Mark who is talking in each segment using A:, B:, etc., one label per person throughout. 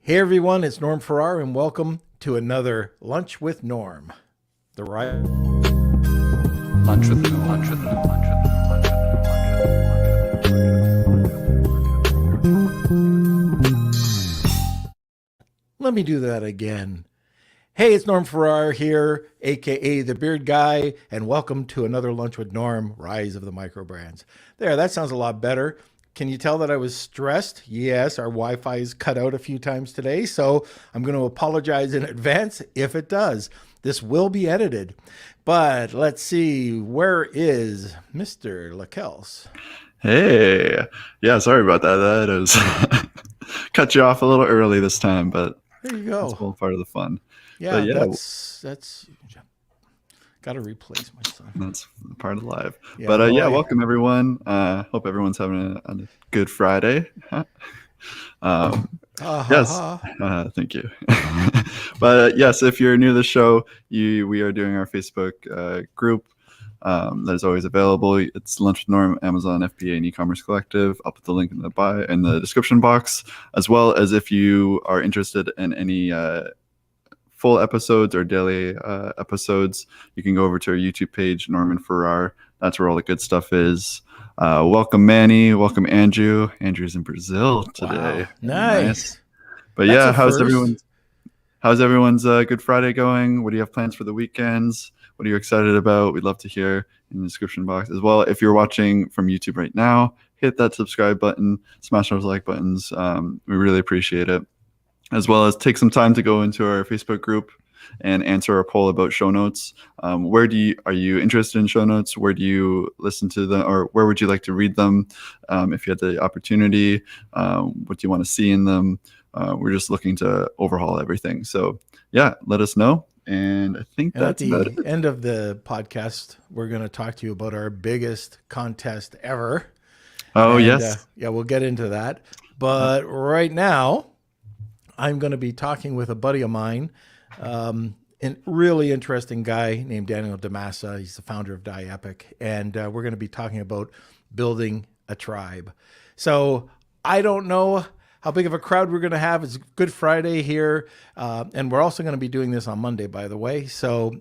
A: Hey everyone, it's Norm Farrar, and welcome to another Lunch with Norm. The right
B: Lunch with Norm. Lunch with Norm. Lunch with Norm.
A: Let me do that again. Hey, it's Norm Farrar here, aka the Beard Guy, and welcome to another Lunch with Norm, Rise of the Micro Brands. There, that sounds a lot better. Can you tell that I was stressed? Yes, our Wi-Fi is cut out a few times today, so I'm going to apologize in advance if it does. This will be edited. But let's see, where is Mr. Laquels?
B: Hey, yeah, sorry about that. That is cut you off a little early this time, but
A: There you go.
B: it's all part of the fun.
A: Yeah,
B: But
A: that's got to replace my son.
B: That's part of life.
A: Yeah,
B: But
A: boy.
B: welcome everyone. Hope everyone's having a good Friday. Yes, thank you. But yes, if you're new to the show, we are doing our Facebook group. That is always available. It's Lunch with Norm, Amazon, FBA, and eCommerce Collective. I'll put the link in the description box, as well as if you are interested in any full episodes or daily episodes, you can go over to our YouTube page, Norman Farrar. That's where all the good stuff is. Welcome Manny, welcome Andrew. Andrew's in Brazil today.
A: Wow. Nice.
B: But
A: That's
B: yeah,
A: a first.
B: how's everyone's Good Friday going? What do you have plans for the weekends? What are you excited about? We'd love to hear in the description box as well. If you're watching from YouTube right now, hit that subscribe button, smash those like buttons. We really appreciate it. As well as take some time to go into our Facebook group and answer our poll about show notes. Are you interested in show notes? Where do you listen to them, or where would you like to read them if you had the opportunity? What do you want to see in them? We're just looking to overhaul everything. So yeah, let us know. And I think that's about it.
A: At the end of the podcast, we're going to talk to you about our biggest contest ever.
B: Oh, yes.
A: Yeah, we'll get into that. But right now, I'm going to be talking with a buddy of mine, a really interesting guy named Daniel Dimassa. He's the founder of DieEpic, and we're going to be talking about building a tribe. So I don't know how big of a crowd we're going to have. It's Good Friday here, and we're also going to be doing this on Monday, by the way. So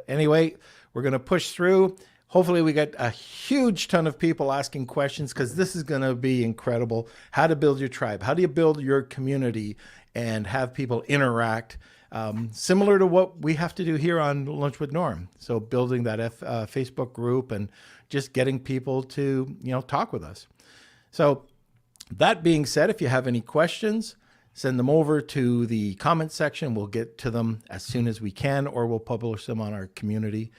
A: anyway, we're going to push through. Hopefully we get a huge ton of people asking questions, because this is going to be incredible. How to build your tribe. How do you build your community and have people interact, similar to what we have to do here on Lunch with Norm. So building that Facebook group and just getting people to, talk with us. So that being said, if you have any questions, send them over to the comment section. We'll get to them as soon as we can, or we'll publish them on our community.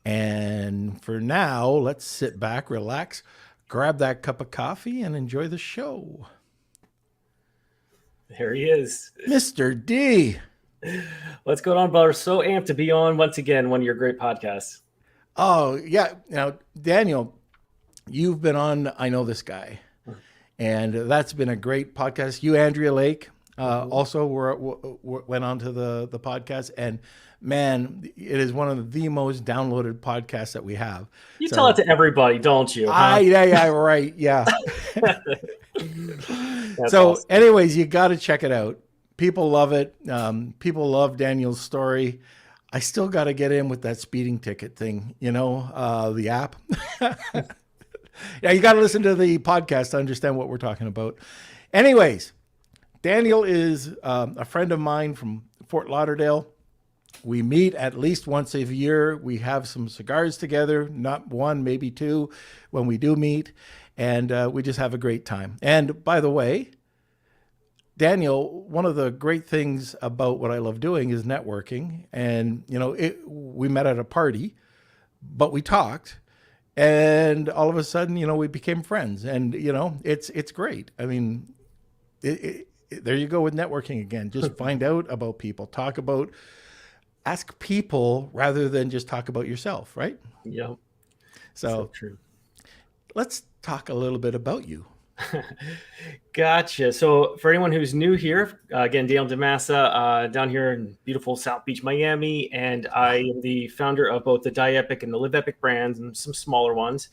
A: And for now, let's sit back, relax, grab that cup of coffee, and enjoy the show.
C: There he is.
A: Mr. D.
C: What's going on, brother? So amped to be on once again, one of your great podcasts.
A: Oh, yeah. Now, Daniel, you've been on I Know This Guy, and that's been a great podcast. You, Andrea Lake, also went on to the podcast, and man, it is one of the most downloaded podcasts that we have.
C: You tell it to everybody, don't you? Huh?
A: Yeah, right. Yeah. So awesome. Anyways, you got to check it out. People love it. People love Daniel's story. I still got to get in with that speeding ticket thing, the app. Yeah, you got to listen to the podcast to understand what we're talking about. Anyways, Daniel is a friend of mine from Fort Lauderdale. We meet at least once a year. We have some cigars together, not one, maybe two, when we do meet. And we just have a great time. And by the way, Daniel, one of the great things about what I love doing is networking. And, we met at a party, but we talked. And all of a sudden, we became friends. And, it's great. I mean, there you go with networking again. Just find out about people. Ask people rather than just talk about yourself, right?
C: Yeah.
A: So
C: true.
A: Let's talk a little bit about you.
C: Gotcha. So for anyone who's new here, again, Daniel Dimassa, down here in beautiful South Beach, Miami, and I am the founder of both the DieEpic and the LiveEpic brands and some smaller ones.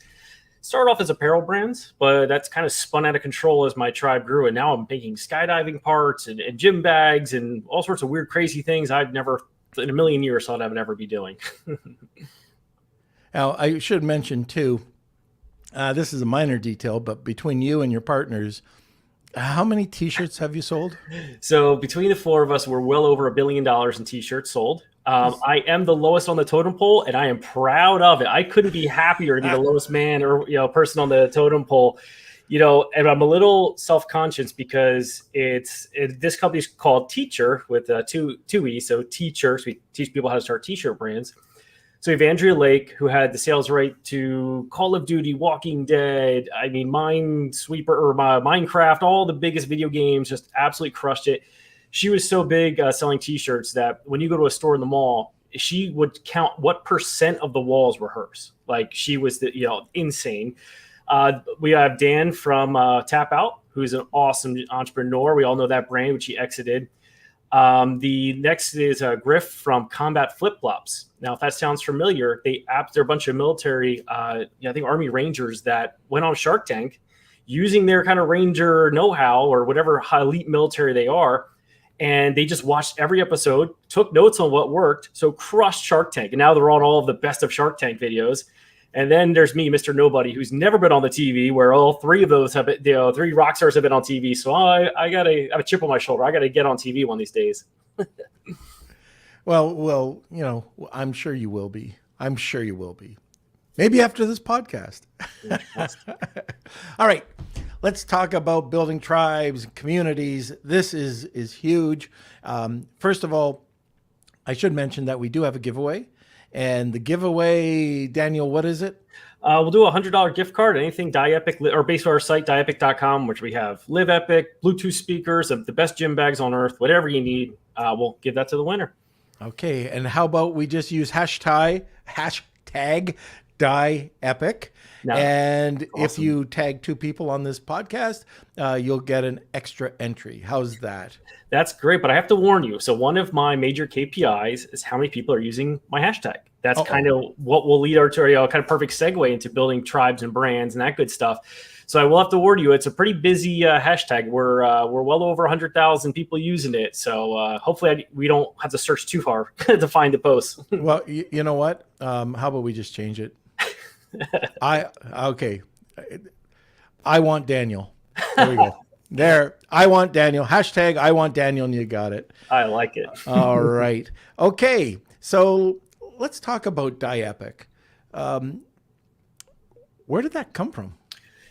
C: started off as apparel brands, but that's kind of spun out of control as my tribe grew. And now I'm making skydiving parts and gym bags and all sorts of weird, crazy things I've never in a million years thought I would ever be doing.
A: Now, I should mention too, this is a minor detail, but between you and your partners, how many T-shirts have you sold?
C: So between the four of us, we're well over $1 billion in T-shirts sold. I am the lowest on the totem pole, and I am proud of it. I couldn't be happier to be the lowest man or person on the totem pole. And I'm a little self-conscious because this company is called Teacher with two E, so Teachers. We teach people how to start T-shirt brands. So we have Andrea Lake, who had the sales right to Call of Duty, Walking Dead, Minesweeper or Minecraft, all the biggest video games, just absolutely crushed it. She was so big selling T-shirts that when you go to a store in the mall, she would count what % of the walls were hers. Like she was insane. We have Dan from Tap Out, who's an awesome entrepreneur. We all know that brand, which he exited. The next is Griff from Combat Flip Flops. Now, if that sounds familiar, they're a bunch of military, I think Army Rangers that went on Shark Tank using their kind of Ranger know-how or whatever elite military they are. And they just watched every episode, took notes on what worked, so crushed Shark Tank. And now they're on all of the best of Shark Tank videos. And then there's me, Mr. Nobody, who's never been on the TV, where all three of those have been, three rock stars have been on TV. So I got a chip on my shoulder. I got to get on TV one of these days.
A: Well, I'm sure you will be. I'm sure you will be. Maybe after this podcast. All right. Let's talk about building tribes and communities. This is huge. First of all, I should mention that we do have a giveaway. And the giveaway, Daniel, what is it?
C: We'll do a $100 gift card, anything DieEpic, or based on our site, DieEpic.com, which we have Live Epic, Bluetooth speakers, the best gym bags on earth, whatever you need. We'll give that to the winner.
A: Okay. And how about we just use hashtag DieEpic. And awesome. If you tag 2 people on this podcast, you'll get an extra entry. How's that?
C: That's great, but I have to warn you. So one of my major KPIs is how many people are using my hashtag. That's kind of what will lead our to kind of perfect segue into building tribes and brands and that good stuff. So I will have to warn you, it's a pretty busy hashtag. We're well over 100,000 people using it. So hopefully we don't have to search too far to find the post.
A: Well, you know what? How about we just change it? I want Daniel. There we go. There. I want Daniel. Hashtag I want Daniel, and you got it.
C: I like it.
A: All right. Okay. So let's talk about DieEpic. Where did that come from?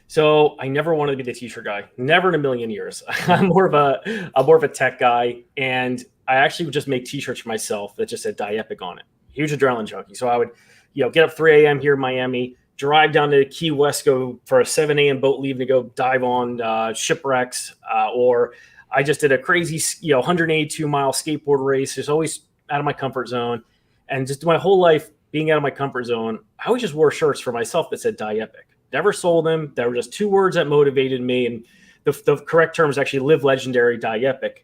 C: So I never wanted to be the t-shirt guy. Never in a million years. I'm more of a tech guy, and I actually would just make t-shirts for myself that just said DieEpic on it. Huge adrenaline junkie. So I would, get up 3 a.m. here in Miami, drive down to Key West, go for a 7 a.m. boat leave to go dive on shipwrecks, or I just did a crazy, 182-mile skateboard race. It's always out of my comfort zone, and just my whole life being out of my comfort zone, I always just wore shirts for myself that said DieEpic. Never sold them. There were just 2 words that motivated me, and the correct term is actually live legendary, DieEpic.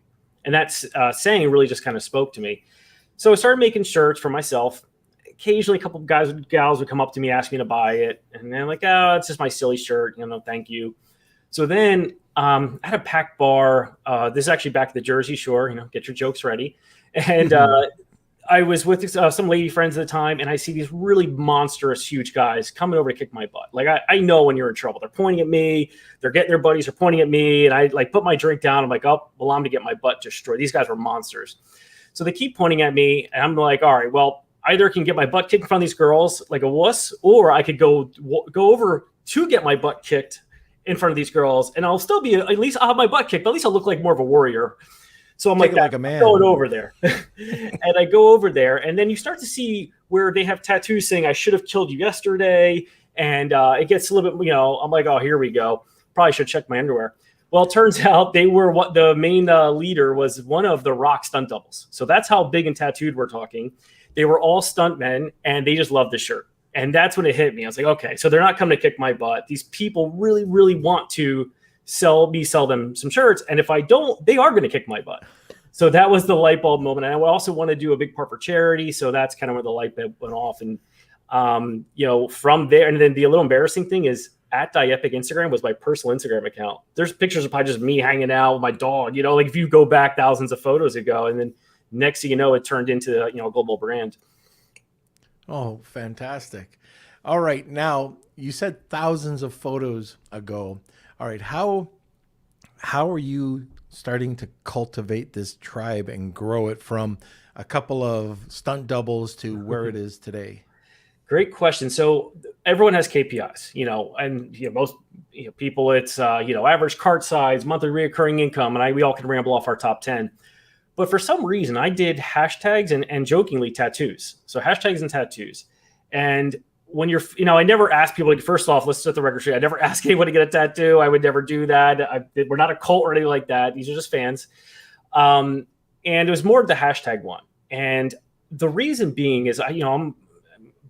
C: And that's saying really just kind of spoke to me. So I started making shirts for myself. Occasionally, a couple of guys and gals would come up to me, ask me to buy it. And they're like, it's just my silly shirt. Thank you. So then I had a pack bar. This is actually back at the Jersey Shore. Get your jokes ready. And I was with some lady friends at the time, and I see these really monstrous, huge guys coming over to kick my butt. Like, I know when you're in trouble. They're pointing at me. They're getting their buddies. They're pointing at me. And I put my drink down. I'm like, I'm going to get my butt destroyed. These guys were monsters. So they keep pointing at me, and I'm like, all right, well, either can get my butt kicked in front of these girls like a wuss, or I could go over to get my butt kicked in front of these girls, and I'll still be, at least I'll have my butt kicked, but at least I'll look like more of a warrior. So I'm like a man going over there. And I go over there, and then you start to see where they have tattoos saying, I should have killed you yesterday. And it gets a little bit, I'm like, oh, here we go. Probably should check my underwear. Well, it turns out they were what the main leader was one of the Rock stunt doubles. So that's how big and tattooed we're talking. They were all stunt men, and they just loved the shirt. And that's when it hit me. I was like, okay, so they're not coming to kick my butt. These people really, really want to sell them some shirts. And if I don't, they are going to kick my butt. So that was the light bulb moment. And I also want to do a big part for charity. So that's kind of where the light bulb went off. And From there. And then the little embarrassing thing is at Diepic Instagram was my personal Instagram account. There's pictures of probably just me hanging out with my dog, like if you go back thousands of photos ago, and then next thing you know, it turned into, a global brand.
A: Oh, fantastic. All right. Now, you said thousands of photos ago. All right. How are you starting to cultivate this tribe and grow it from a couple of stunt doubles to where it is today?
C: Great question. So everyone has KPIs, and most people, it's average cart size, monthly recurring income, and we all can ramble off our top 10. But for some reason, I did hashtags and jokingly tattoos. So hashtags and tattoos. And when you're, I never ask people, first off, let's set the record straight. I never ask anyone to get a tattoo. I would never do that. We're not a cult or anything like that. These are just fans. And it was more of the hashtag one. And the reason being is, I'm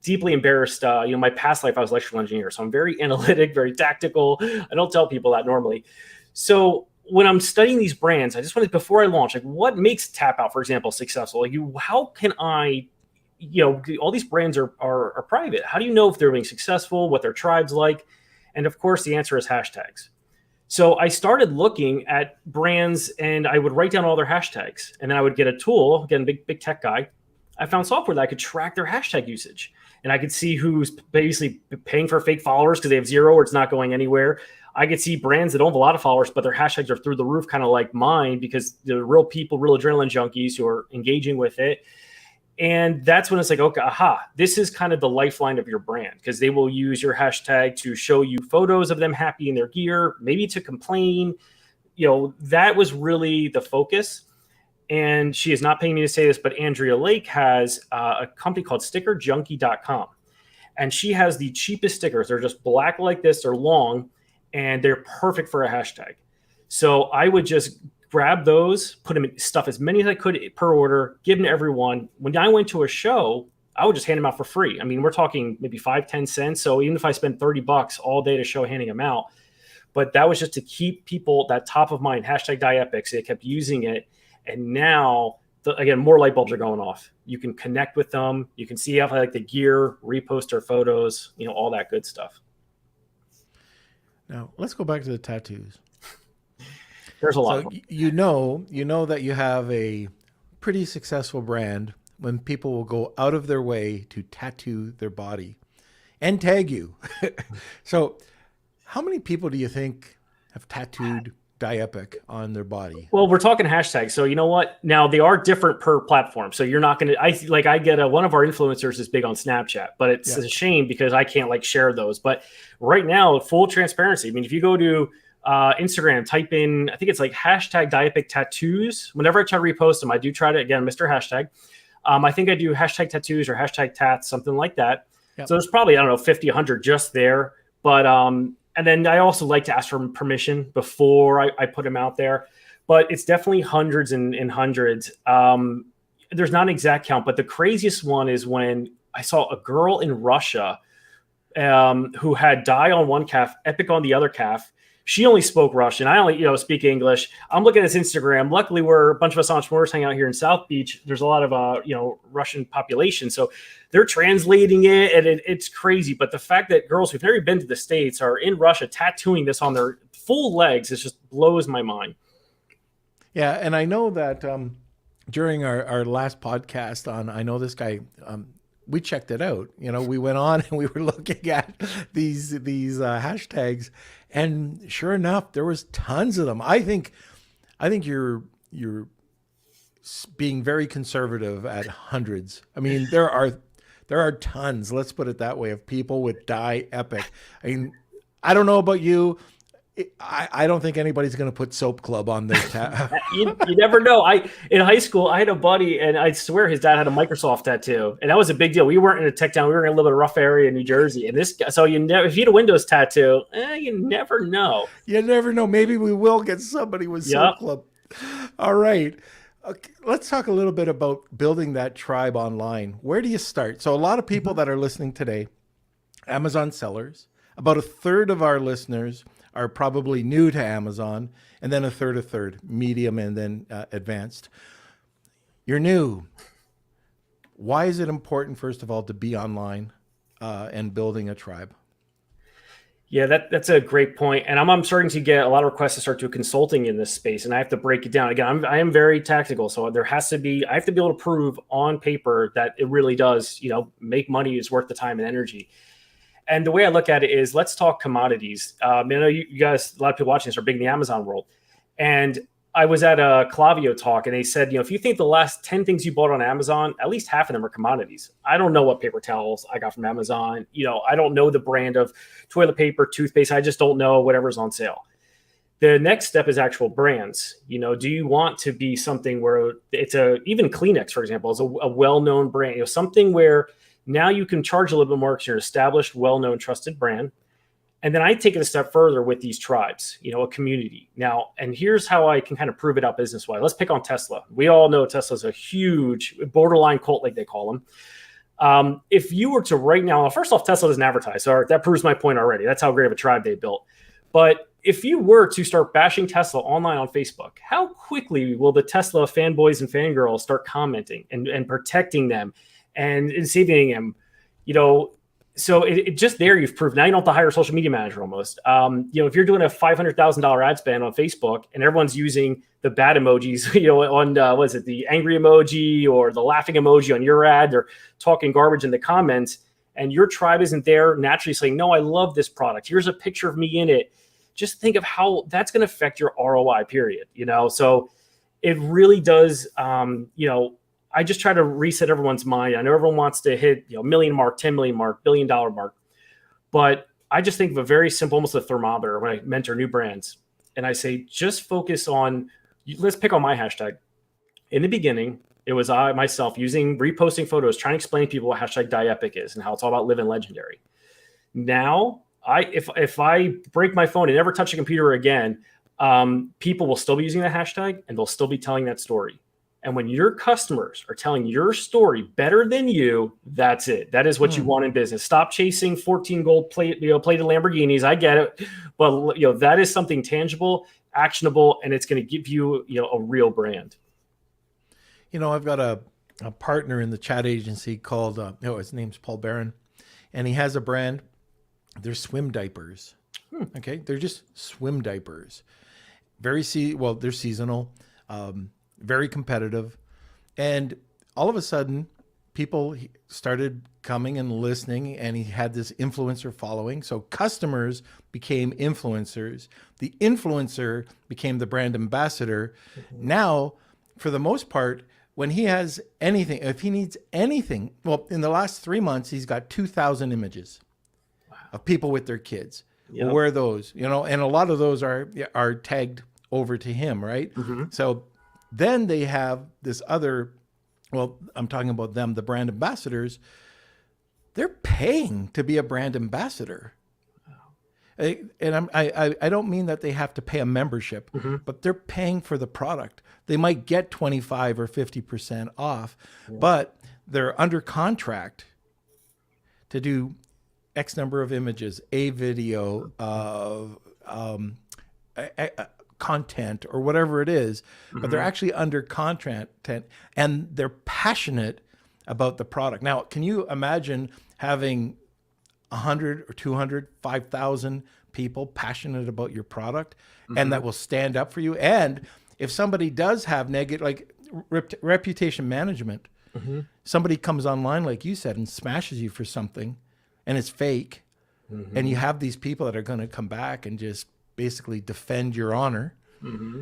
C: deeply embarrassed. My past life, I was an electrical engineer. So I'm very analytic, very tactical. I don't tell people that normally. So when I'm studying these brands, I just wanted, before I launch, what makes Tap Out, for example, successful? How can I, all these brands are private. How do you know if they're being successful, what their tribe's like? And of course, the answer is hashtags. So I started looking at brands and I would write down all their hashtags. And then I would get a tool, again, big tech guy. I found software that I could track their hashtag usage. And I could see who's basically paying for fake followers because they have zero or it's not going anywhere. I could see brands that don't have a lot of followers, but their hashtags are through the roof, kind of like mine, because they're real people, real adrenaline junkies who are engaging with it. And that's when it's like, okay, this is kind of the lifeline of your brand, because they will use your hashtag to show you photos of them happy in their gear, maybe to complain. That was really the focus. And she is not paying me to say this, but Andrea Lake has a company called stickerjunkie.com. And she has the cheapest stickers. They're just black like this. They're long. And they're perfect for a hashtag. So I would just grab those, put them in, stuff as many as I could per order, give them to everyone. When I went to a show, I would just hand them out for free. I mean, we're talking maybe 5-10 cents. So even if I spend $30 all day to show handing them out, but that was just to keep people that top of mind, hashtag Diepic. So they kept using it. And now, again, more light bulbs are going off. You can connect with them. You can see how they like the gear, repost their photos, all that good stuff.
A: Now, let's go back to the tattoos.
C: There's a lot.
A: So you know that you have a pretty successful brand when people will go out of their way to tattoo their body and tag you. So how many people do you think have tattooed Diepic on their body?
C: Well, we're talking hashtags. So you know what? Now they are different per platform. So you're not going to, I get one of our influencers is big on Snapchat, but it's a shame because I can't share those. But right now, full transparency. I mean, if you go to Instagram, type in, I think it's hashtag Diepic tattoos. Whenever I try to repost them, I do try to, again, Mr. Hashtag. I think I do hashtag tattoos or hashtag tats, something like that. Yep. So there's probably, 50, 100 just there. But, and then I also like to ask for permission before I put them out there. But it's definitely hundreds and hundreds. There's not an exact count, but the craziest one is when I saw a girl in Russia who had dye on one calf, Epic on the other calf. She only spoke Russian. I only, speak English. I'm looking at his Instagram. Luckily, we're a bunch of us entrepreneurs hang out here in South Beach. There's a lot of, Russian population. So they're translating it and it's crazy. But the fact that girls who've never been to the States are in Russia tattooing this on their full legs, it just blows my mind.
A: Yeah. And I know that during our last podcast on I Know This Guy, we checked it out. We went on and we were looking at these hashtags, and sure enough, there was tons of them. I think you're being very conservative at hundreds. I mean, there are tons. Let's put it that way, of people with Diepic. I mean, I don't know about you. I don't think anybody's going to put Soap Club on their tab.
C: you never know. In high school, I had a buddy, and I swear his dad had a Microsoft tattoo, and that was a big deal. We weren't in a tech town; we were in a little bit of rough area in New Jersey. And this guy, so if you had a Windows tattoo, you never know.
A: You never know. Maybe we will get somebody with Soap Club. All right. Okay, let's talk a little bit about building that tribe online. Where do you start? So a lot of people that are listening today, Amazon sellers, about a third of our listeners are probably new to Amazon, and then a third, medium, and then advanced. You're new. Why is it important, first of all, to be online? and building a tribe.
C: Yeah, that's a great point. And I'm starting to get a lot of requests to start doing consulting in this space, and I have to break it down. Again, I am very tactical, so I have to be able to prove on paper that it really does, make money is worth the time and energy. And the way I look at it is, let's talk commodities. I know you guys, a lot of people watching this are big in the Amazon world, and I was at a Clavio talk, and they said, if you think the last 10 things you bought on Amazon, at least half of them are commodities. I don't know what paper towels I got from Amazon. I don't know the brand of toilet paper, toothpaste. I just don't know whatever's on sale. The next step is actual brands. Do you want to be something where it's even Kleenex, for example, is a well-known brand, something where now you can charge a little bit more because you're an established, well-known, trusted brand. And then I take it a step further with these tribes, a community. Now, and here's how I can kind of prove it out business-wise. Let's pick on Tesla. We all know Tesla's a huge borderline cult, like they call them. If you were to right now, first off, Tesla doesn't advertise. So that proves my point already. That's how great of a tribe they built. But if you were to start bashing Tesla online on Facebook, how quickly will the Tesla fanboys and fangirls start commenting and protecting them and saving them, So it just there you've proved now you don't have to hire a social media manager almost. If you're doing a $500,000 ad spend on Facebook and everyone's using the bad emojis, on the angry emoji or the laughing emoji on your ad, they're talking garbage in the comments, and your tribe isn't there naturally saying, no, I love this product. Here's a picture of me in it. Just think of how that's going to affect your ROI period. So it really does. I just try to reset everyone's mind. I know everyone wants to hit, million mark, 10 million mark, $1 billion mark. But I just think of a very simple, almost a thermometer when I mentor new brands. And I say, just focus on, let's pick on my hashtag. In the beginning, it was I myself reposting photos, trying to explain to people what hashtag DieEpic is and how it's all about living legendary. Now, if I break my phone and never touch a computer again, people will still be using the hashtag and they'll still be telling that story. And when your customers are telling your story better than you, that's it. That is what you want in business. Stop chasing 14 gold plated Lamborghinis. I get it. But that is something tangible, actionable, and it's going to give you, a real brand.
A: I've got a partner in the chat agency called, his name's Paul Barron, and he has a brand. They're swim diapers. Okay. They're just swim diapers. They're seasonal. Very competitive. And all of a sudden, people started coming and listening, and he had this influencer following. So customers became influencers. The influencer became the brand ambassador. Mm-hmm. Now, for the most part, when he has anything, if he needs anything, in the last 3 months, he's got 2,000 images of people with their kids. Yep. Well, where are those? And a lot of those are tagged over to him, right? Mm-hmm. So then they have this other, I'm talking about them, the brand ambassadors. They're paying to be a brand ambassador. Wow. And I don't mean that they have to pay a membership, mm-hmm. but they're paying for the product. They might get 25 or 50% off, but they're under contract to do X number of images, a video, content or whatever it is, but they're actually under contract and they're passionate about the product. Now, can you imagine having 100 or 200, 5,000 people passionate about your product and that will stand up for you? And if somebody does have negative, like reputation management, somebody comes online, like you said, and smashes you for something and it's fake, and you have these people that are going to come back and just basically defend your honor.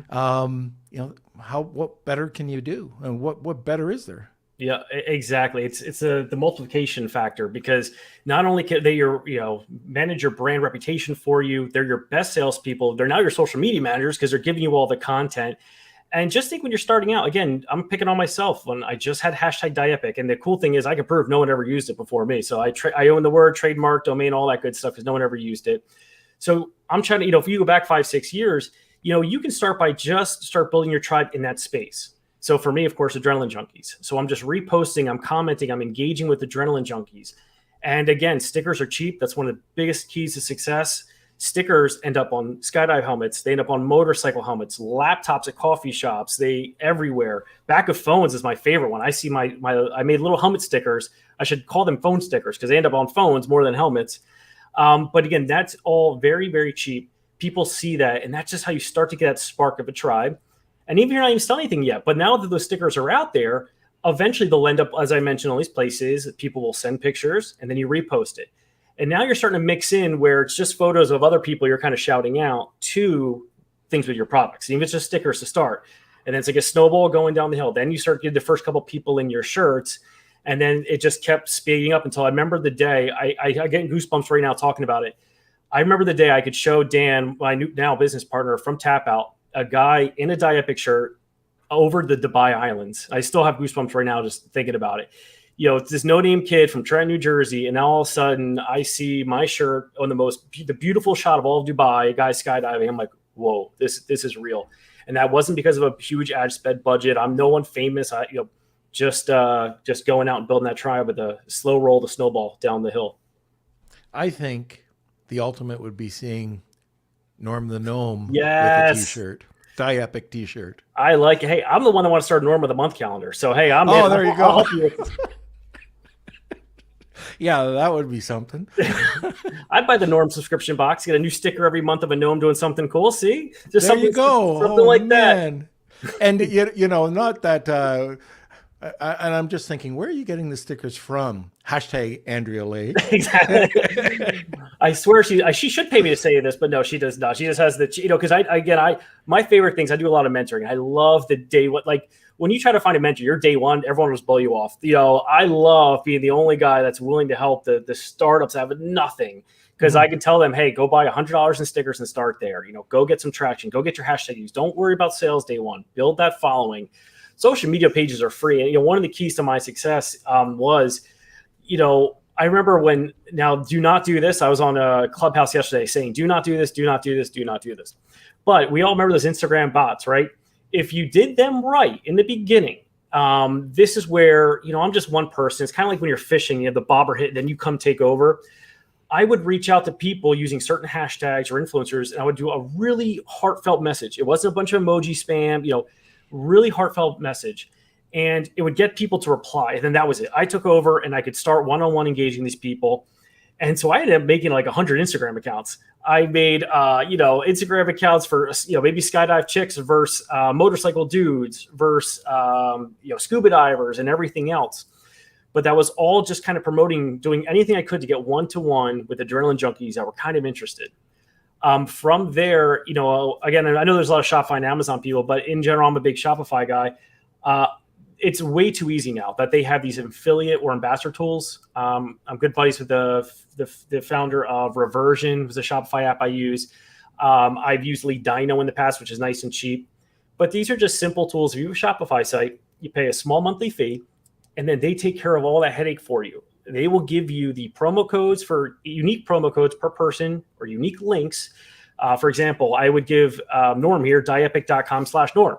A: What better can you do, and what better is there?
C: Yeah, exactly. It's the multiplication factor, because not only can they manage your brand reputation for you, they're your best salespeople. They're now your social media managers because they're giving you all the content. And just think, when you're starting out, again, I'm picking on myself when I just had hashtag DieEpic. And the cool thing is I can prove no one ever used it before me. So I own the word, trademark, domain, all that good stuff, because no one ever used it. So I'm trying to, if you go back 5-6 years, you can start building your tribe in that space. So for me, of course, adrenaline junkies. So I'm just reposting, I'm commenting, I'm engaging with adrenaline junkies. And again, stickers are cheap. That's one of the biggest keys to success. Stickers end up on skydive helmets. They end up on motorcycle helmets, laptops at coffee shops. They everywhere. Back of phones is my favorite one. I see I made little helmet stickers. I should call them phone stickers because they end up on phones more than helmets. But again, that's all very, very cheap. People see that, and that's just how you start to get that spark of a tribe. And even if you're not even selling anything yet, but now that those stickers are out there, eventually they'll end up, as I mentioned, all these places. People will send pictures, and then you repost it. And now you're starting to mix in where it's just photos of other people you're kind of shouting out to things with your products. Even if it's just stickers to start. And then it's like a snowball going down the hill. Then you start getting the first couple people in your shirts. And then it just kept speeding up until I remember the day, I get goosebumps right now talking about it. I remember the day I could show Dan, my new now business partner from Tap Out, a guy in a Diapic shirt over the Dubai Islands. I still have goosebumps right now just thinking about it. You know, it's this no-name kid from Trenton, New Jersey, and now all of a sudden I see my shirt on the beautiful shot of all of Dubai, a guy skydiving. I'm like, whoa, this is real. And that wasn't because of a huge ad spend budget. I'm no one famous. Just going out and building that tribe with a slow roll the snowball down the hill.
A: I think the ultimate would be seeing Norm the Gnome with
C: Yes.
A: a t-shirt, Diapic t-shirt.
C: I like it. Hey, I'm the one that wants to start Norm with a month calendar. So, hey, I'm
A: Oh,
C: in.
A: there you go.
C: I'll help you with
A: Yeah, that would be something.
C: I'd buy the Norm subscription box, get a new sticker every month of a gnome doing something cool. See? Just
A: There you go.
C: Something like that.
A: Man. And, you know, not that... and I'm just thinking, where are you getting the stickers from? Hashtag Andrea Lake.
C: Exactly. I swear she should pay me to say this, but no, she does not. She just has because my favorite things, I do a lot of mentoring. I love the day when you try to find a mentor, your day one, everyone will just blow you off. You know, I love being the only guy that's willing to help the startups that have nothing. Because I can tell them, hey, go buy $100 in stickers and start there. You know, go get some traction. Go get your hashtag use. Don't worry about sales day one. Build that following. Social media pages are free. And, one of the keys to my success was, I remember do not do this. I was on a Clubhouse yesterday saying, do not do this, do not do this, do not do this. But we all remember those Instagram bots, right? If you did them right in the beginning, this is where, I'm just one person. It's kind of like when you're fishing, you have the bobber hit, then you come take over. I would reach out to people using certain hashtags or influencers, and I would do a really heartfelt message. It wasn't a bunch of emoji spam, really heartfelt message. And it would get people to reply. And then that was it. I took over and I could start one-on-one engaging these people. And so I ended up making like 100 Instagram accounts. I made, Instagram accounts for, maybe skydive chicks versus motorcycle dudes versus, scuba divers and everything else. But that was all just kind of promoting, doing anything I could to get one-to-one with adrenaline junkies that were kind of interested. From there, again, I know there's a lot of Shopify and Amazon people, but in general, I'm a big Shopify guy. It's way too easy now that they have these affiliate or ambassador tools. I'm good buddies with the founder of Reversion, who's a Shopify app I use. I've used Lead Dino in the past, which is nice and cheap. But these are just simple tools. If you have a Shopify site, you pay a small monthly fee, and then they take care of all that headache for you. They will give you the promo codes for unique promo codes per person or unique links. For example, I would give Norm here, diepic.com/Norm.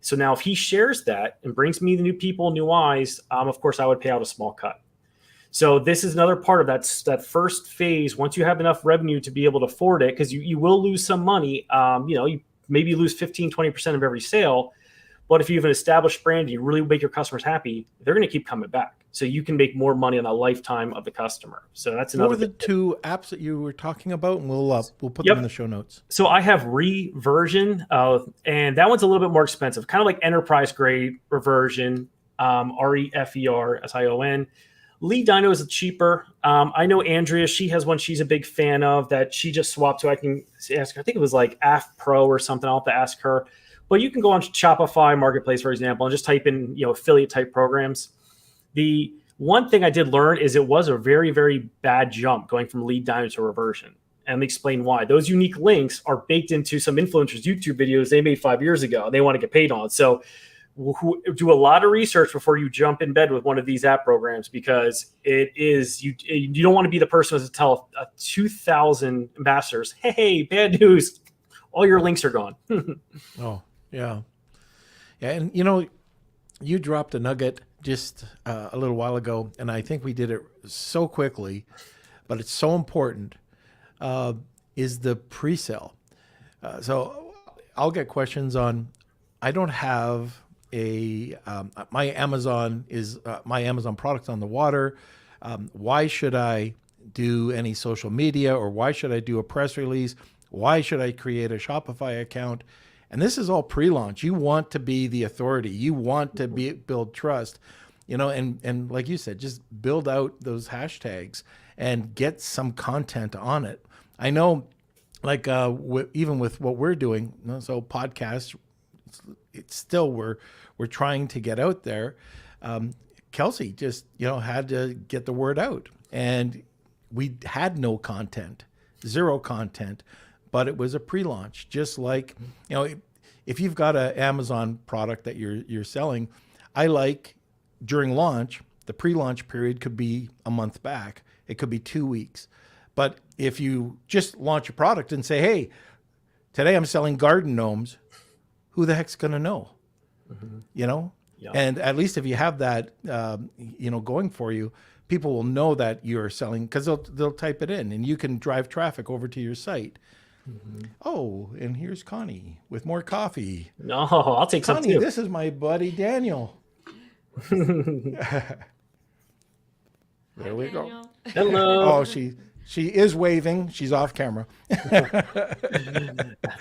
C: So now if he shares that and brings me the new people, new eyes, of course, I would pay out a small cut. So this is another part of that first phase. Once you have enough revenue to be able to afford it, because you will lose some money. You maybe lose 15, 20% of every sale. But if you have an established brand and you really make your customers happy, they're going to keep coming back. So you can make more money on the lifetime of the customer. So that's another.
A: What were the two apps that you were talking about? And we'll put them in the show notes.
C: So I have Reversion, and that one's a little bit more expensive, kind of like enterprise grade Reversion, Refersion. Lead Dino is cheaper. I know Andrea, she has one she's a big fan of that she just swapped to. I can ask her. I think it was like AF Pro or something. I'll have to ask her. But you can go on Shopify Marketplace, for example, and just type in, affiliate type programs. The one thing I did learn is it was a very, very bad jump going from Lead Dino to Reversion. And let me explain why. Those unique links are baked into some influencers' YouTube videos they made 5 years ago. They want to get paid on. So do a lot of research before you jump in bed with one of these app programs, because it is you don't want to be the person to tell 2,000 ambassadors, hey, bad news, all your links are gone.
A: Oh. Yeah. And, you dropped a nugget just a little while ago, and I think we did it so quickly, but it's so important. is the pre-sale. So I'll get questions on, I don't have my Amazon product on the water. Why should I do any social media, or why should I do a press release? Why should I create a Shopify account? And this is all pre-launch. You want to be the authority. You want to build trust, and like you said, just build out those hashtags and get some content on it. I know, like even with what we're doing, so podcasts, it's still we're trying to get out there. Kelsey just had to get the word out, and we had no content, zero content, but it was a pre-launch. Just like if you've got an Amazon product that you're selling, I like during launch, the pre-launch period could be a month back, it could be 2 weeks. But if you just launch a product and say, hey, today I'm selling garden gnomes, who the heck's going to know? Yeah. And at least if you have that, going for you, people will know that you're selling, because they'll type it in, and you can drive traffic over to your site. Oh, and here's Connie with more coffee.
C: No, I'll take some
A: Connie,
C: too.
A: this is my buddy Daniel. There we go.
C: Hello.
A: Oh, she is waving. She's off camera.
C: That's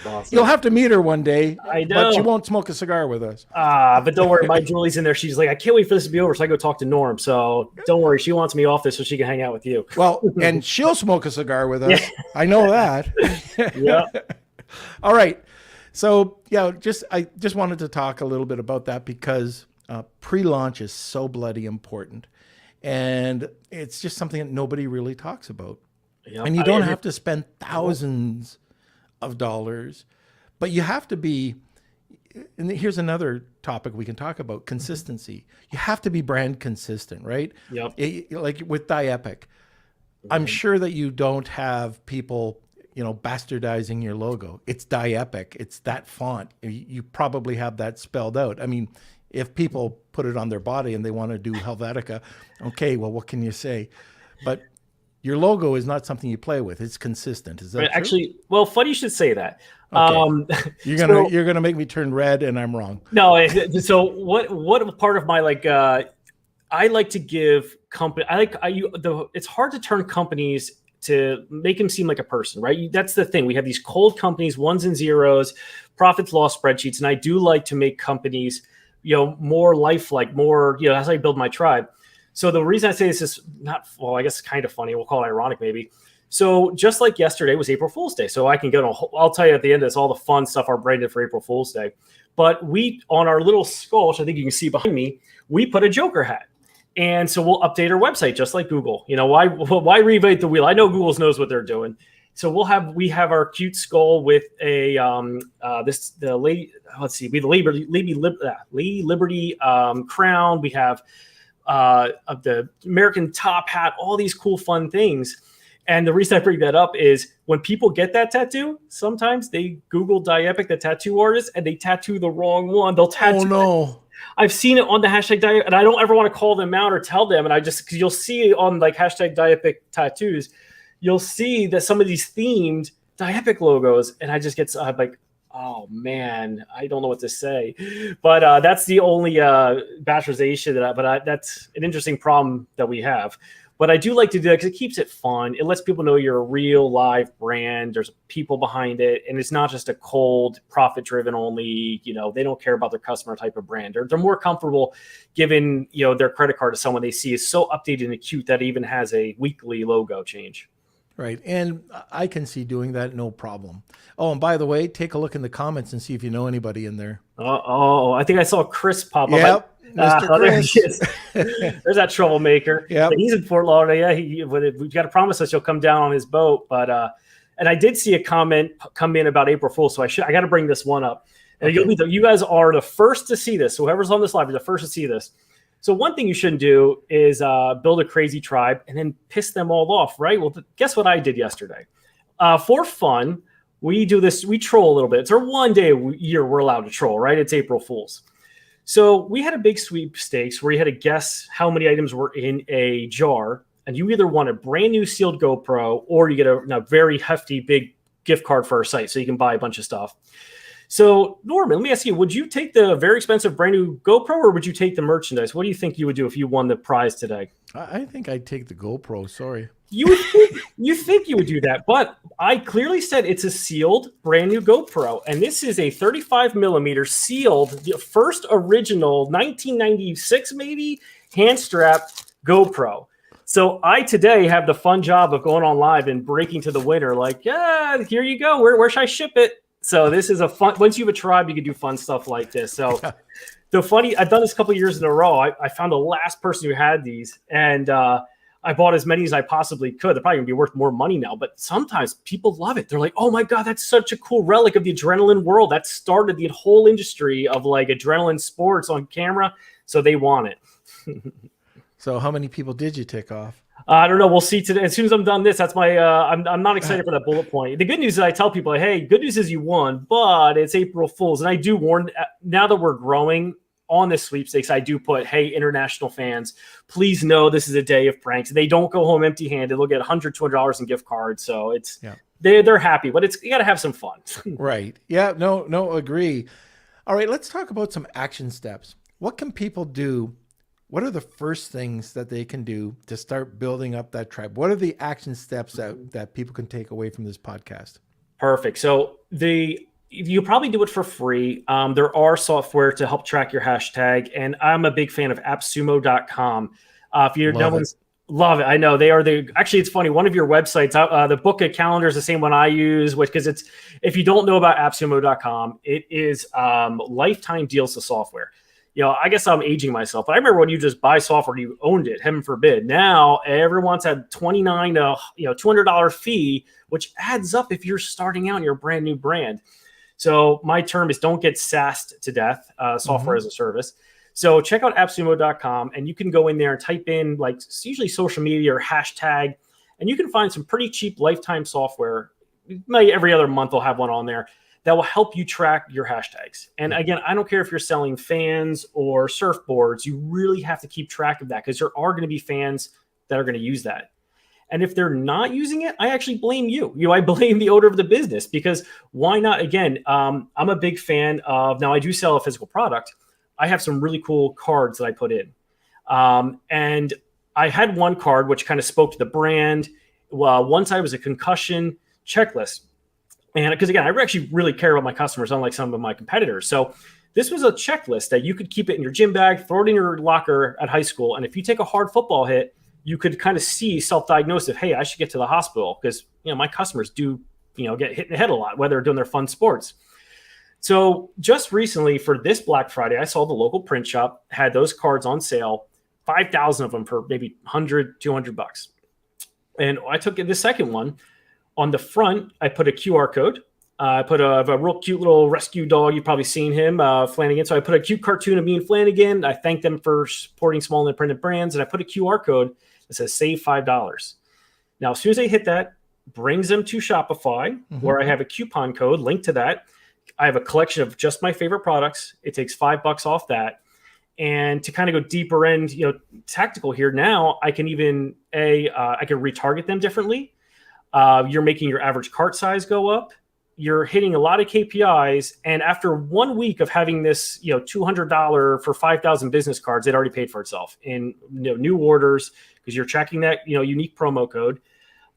C: awesome.
A: You'll have to meet her one day.
C: I know.
A: But she won't smoke a cigar with us.
C: But don't worry, my Julie's in there. She's like, I can't wait for this to be over so I go talk to Norm. So don't worry, she wants me off this so she can hang out with you.
A: Well, and she'll smoke a cigar with us. I know that.
C: Yeah.
A: All right. So I just wanted to talk a little bit about that, because pre-launch is so bloody important, and it's just something that nobody really talks about. Yep. And you don't have to spend thousands of dollars, but you have to be, and here's another topic we can talk about, consistency. You have to be brand consistent, right?
C: Yep.
A: Like with Diepic, I'm sure that you don't have people, bastardizing your logo. It's Diepic. It's that font. You probably have that spelled out. I mean, if people put it on their body and they want to do Helvetica, okay, well, what can you say? But your logo is not something you play with. It's consistent. Is that true?
C: Actually, well, funny you should say that.
A: Okay. You're gonna make me turn red, and I'm wrong.
C: No. So what part of my I like to give company. It's hard to turn companies to make them seem like a person, right? That's the thing. We have these cold companies, ones and zeros, profits loss spreadsheets, and I do like to make companies, more lifelike, more. That's how I build my tribe. So the reason I say this is I guess kind of funny. We'll call it ironic, maybe. So just like yesterday was April Fool's Day. So I can I'll tell you at the end of this, all the fun stuff our brand did for April Fool's Day. But we, on our little skull, which I think you can see behind me, we put a Joker hat. And so we'll update our website just like Google. Why reinvent the wheel? I know Google knows what they're doing. So we have our cute skull with a Lee Liberty crown. We have of the American top hat, all these cool, fun things. And the reason I bring that up is when people get that tattoo, sometimes they Google Diepic, the tattoo artist, and they tattoo the wrong one. They'll tattoo. Oh no! I've seen it on the hashtag Diepic, and I don't ever want to call them out or tell them. And because you'll see on hashtag Diepic tattoos, you'll see that some of these themed Diepic logos, and I just get oh man, I don't know what to say. But that's the only bastardization that's an interesting problem that we have. But I do like to do that because it keeps it fun. It lets people know you're a real live brand. There's people behind it. And it's not just a cold, profit-driven only, they don't care about their customer type of brand. They're more comfortable giving, their credit card to someone they see is so updated and cute that it even has a weekly logo change.
A: Right. And I can see doing that, no problem. Oh, and by the way, take a look in the comments and see if you know anybody in there.
C: I think I saw Chris pop up.
A: Yep. Mr. Chris.
C: There's that troublemaker.
A: Yeah,
C: he's in Fort Lauderdale. We've got to promise us he'll come down on his boat. But and I did see a comment come in about April Fool's, so I got to bring this one up. And okay. You guys are the first to see this. So whoever's on this live is the first to see this. So one thing you shouldn't do is build a crazy tribe and then piss them all off, right? Well, guess what I did yesterday? For fun, we do this. We troll a little bit. It's our one day a year we're allowed to troll, right? It's April Fool's. So we had a big sweepstakes where you had to guess how many items were in a jar, and you either won a brand new sealed GoPro or you get a very hefty, big gift card for our site, so you can buy a bunch of stuff. So Norman, let me ask you, would you take the very expensive brand new GoPro, or would you take the merchandise? What do you think you would do if you won the prize today?
A: I think I'd take the GoPro. Sorry.
C: You think you would do that, but I clearly said it's a sealed brand new GoPro, and this is a 35 millimeter sealed, the first original 1996 maybe hand strap GoPro. So I today have the fun job of going on live and breaking to the winner, like, yeah, here you go. Where should I ship it? So this is a fun. Once you have a tribe, you can do fun stuff like this. So I've done this a couple of years in a row. I found the last person who had these, and I bought as many as I possibly could. They're probably gonna be worth more money now, but sometimes people love it. They're like, oh my God, that's such a cool relic of the adrenaline world. That started the whole industry of like adrenaline sports on camera. So they want it.
A: So how many people did you tick off?
C: I don't know. We'll see today. As soon as I'm done this, that's my, I'm not excited for that bullet point. The good news is I tell people, hey, good news is you won, but it's April Fool's. And I do warn, now that we're growing on this sweepstakes, I do put, hey, international fans, please know this is a day of pranks. They don't go home empty handed. They'll get $100, $200 in gift cards. So it's, they're happy, but you got to have some fun.
A: Right. Yeah, no, agree. All right, let's talk about some action steps. What can people do? What are the first things that they can do to start building up that tribe? What are the action steps that people can take away from this podcast?
C: Perfect. So you probably do it for free. There are software to help track your hashtag, and I'm a big fan of appsumo.com. If you're love it. I know they are actually, it's funny. One of your websites, the book of calendar is the same one I use, because if you don't know about appsumo.com, it is lifetime deals to software. I guess I'm aging myself, but I remember when you just buy software, you owned it, heaven forbid. Now everyone's had $29 $200 fee, which adds up if you're starting out and you're a brand new brand. So my term is don't get sassed to death, software as a service. So check out appsumo.com, and you can go in there and type in usually social media or hashtag, and you can find some pretty cheap lifetime software. Every other month they'll have one on there that will help you track your hashtags. And again, I don't care if you're selling fans or surfboards, you really have to keep track of that, because there are going to be fans that are going to use that. And if they're not using it, I actually blame you. I blame the owner of the business, because why not? Again, I'm a big fan of, now I do sell a physical product. I have some really cool cards that I put in. And I had one card which kind of spoke to the brand. Well, one side was a concussion checklist. And because again, I actually really care about my customers, unlike some of my competitors. So this was a checklist that you could keep it in your gym bag, throw it in your locker at high school. And if you take a hard football hit, you could kind of see self-diagnose of, hey, I should get to the hospital, because my customers do get hit in the head a lot, whether they're doing their fun sports. So just recently for this Black Friday, I saw the local print shop had those cards on sale, 5,000 of them for maybe $100, $200. And I took the second one. On the front, I put a QR code. I put a real cute little rescue dog. You've probably seen him, Flanagan. So I put a cute cartoon of me and Flanagan. I thanked them for supporting small independent brands. And I put a QR code that says save $5. Now, as soon as they hit that, brings them to Shopify, where I have a coupon code linked to that. I have a collection of just my favorite products. It takes $5 off that. And to kind of go deeper end, tactical here now, I can even I can retarget them differently. You're making your average cart size go up. You're hitting a lot of KPIs. And after 1 week of having this, $200 for 5,000 business cards, it already paid for itself in new orders, because you're tracking that, unique promo code.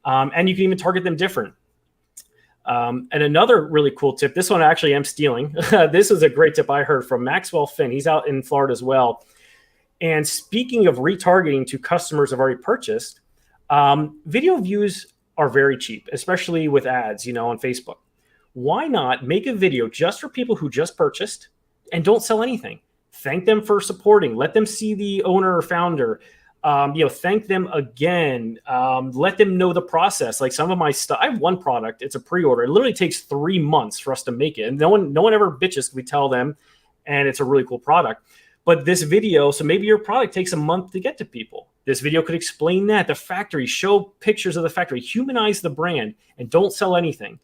C: And you can even target them different. And another really cool tip, this one actually I'm stealing. This is a great tip I heard from Maxwell Finn. He's out in Florida as well. And speaking of retargeting to customers who've already purchased, video views are very cheap, especially with ads, on Facebook. Why not make a video just for people who just purchased and don't sell anything? Thank them for supporting. Let them see the owner or founder. Thank them again. Let them know the process. Like some of my stuff, I have one product. It's a pre-order. It literally takes 3 months for us to make it, and no one ever bitches. We tell them, and it's a really cool product. But this video, so maybe your product takes a month to get to people. This video could explain that, the factory, show pictures of the factory, humanize the brand, and don't sell anything.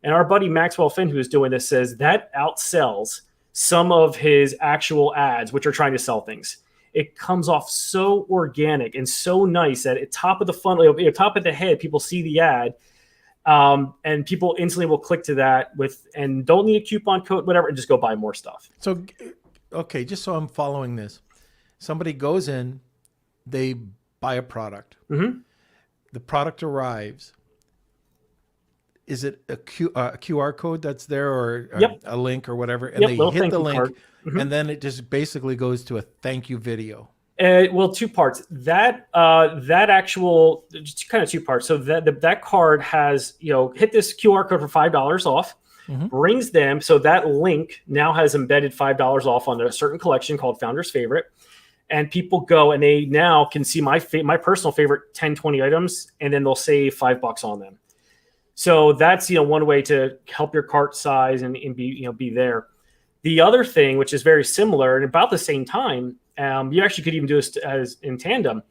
C: And our buddy Maxwell Finn, who is doing this, says that outsells some of his actual ads, which are trying to sell things. It comes off so organic and so nice that at top of the funnel, top of the head, people see the ad. and people instantly will click to that and don't need a coupon code, whatever, and just go buy more stuff.
A: So, okay, just so I'm following this, somebody goes in, they buy a product.
C: Mm-hmm.
A: The product arrives. Is it a QR code that's there, or a link or whatever? And they hit the link, and then it just basically goes to a thank you video.
C: Well, two parts. That actual, just kind of two parts. So that card has, hit this QR code for $5 off, brings them. So that link now has embedded $5 off on a certain collection called Founder's Favorite. And people go and they now can see my personal favorite 10, 20 items, and then they'll save $5 on them. So that's, one way to help your cart size and be there. The other thing, which is very similar and about the same time, you actually could even do this as in tandem,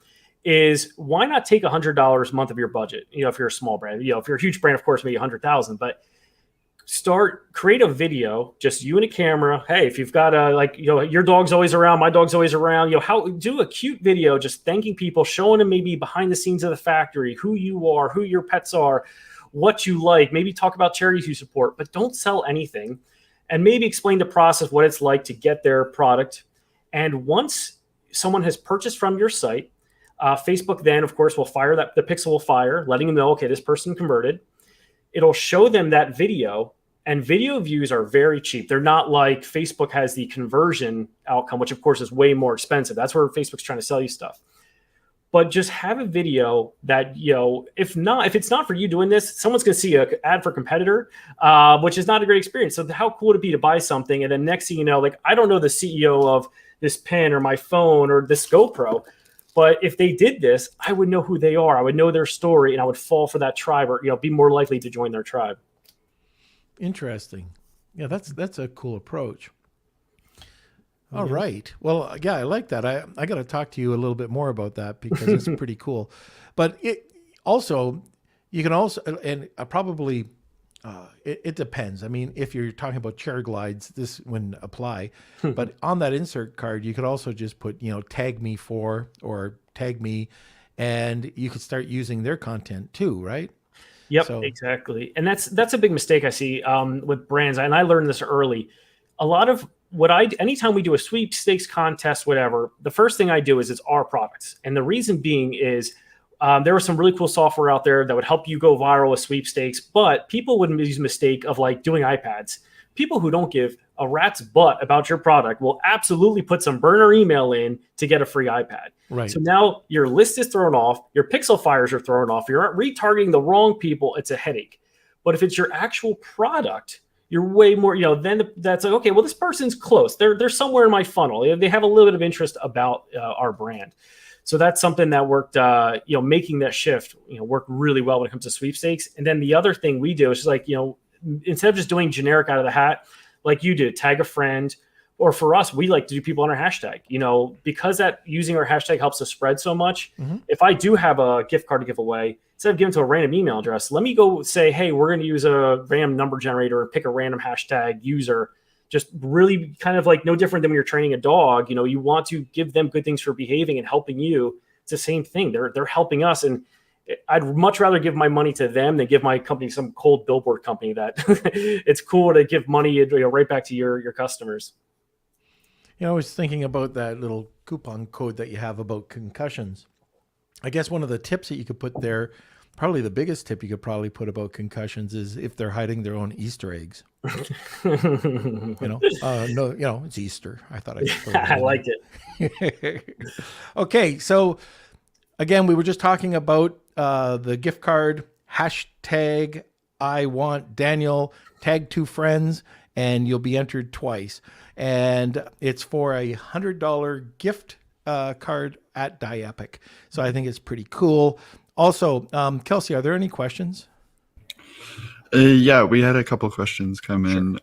C: is why not take $100 a month of your budget? If you're a small brand, if you're a huge brand, of course, maybe 100,000, but create a video, just you and a camera. Hey, if you've got your dog's always around, my dog's always around, do a cute video, just thanking people, showing them maybe behind the scenes of the factory, who you are, who your pets are, what you like, maybe talk about charities you support, but don't sell anything, and maybe explain the process, what it's like to get their product. And once someone has purchased from your site, Facebook then, of course, will fire the pixel will fire, letting them know, okay, this person converted. It'll show them that video, and video views are very cheap. They're not like Facebook has the conversion outcome, which of course is way more expensive. That's where Facebook's trying to sell you stuff. But just have a video that, if it's not for you doing this, someone's going to see an ad for a competitor, which is not a great experience. So how cool would it be to buy something, and then next thing you know, I don't know the CEO of this pen or my phone or this GoPro, but if they did this, I would know who they are. I would know their story, and I would fall for that tribe, or be more likely to join their tribe.
A: Interesting. Yeah, that's a cool approach. All right. Well, yeah, I like that. I got to talk to you a little bit more about that, because it's pretty cool. But you can also, and probably, it depends. I mean, if you're talking about chair glides, this wouldn't apply. But on that insert card, you could also just put, tag me for, or tag me, and you could start using their content too, right?
C: Yep, exactly. And that's a big mistake I see with brands. And I learned this early. A lot of anytime we do a sweepstakes contest, whatever, the first thing I do is it's our products. And the reason being is there was some really cool software out there that would help you go viral with sweepstakes, but people wouldn't use the mistake of doing iPads. People who don't give a rat's butt about your product will absolutely put some burner email in to get a free iPad.
A: Right. So
C: now your list is thrown off, your pixel fires are thrown off, you're retargeting the wrong people. It's a headache. But if it's your actual product, you're way more, then that's okay, well, this person's close. They're somewhere in my funnel. They have a little bit of interest about our brand. So that's something that worked, making that shift, worked really well when it comes to sweepstakes. And then the other thing we do is just instead of just doing generic out of the hat, like you did, tag a friend, or for us, we like to do people on our hashtag, because that using our hashtag helps us spread so much. If I do have a gift card to give away, instead of giving to a random email address, let me go say, hey, we're going to use a random number generator and pick a random hashtag user. Just really kind of no different than when you're training a dog. You want to give them good things for behaving and helping you. It's the same thing. They're helping us. And I'd much rather give my money to them than give my company some cold billboard company that it's cool to give money right back to your customers.
A: I was thinking about that little coupon code that you have about concussions. I guess one of the tips that you could put there, probably the biggest tip you could probably put about concussions, is if they're hiding their own Easter eggs. No, it's Easter. I thought
C: I liked it.
A: Okay, so again, we were just talking about the gift card hashtag. I want Daniel, tag 2 friends, and you'll be entered twice. And it's for a $100 gift card at Diepic. So I think it's pretty cool. Also, Kelsey, are there any questions?
B: Yeah, we had a couple of questions come in.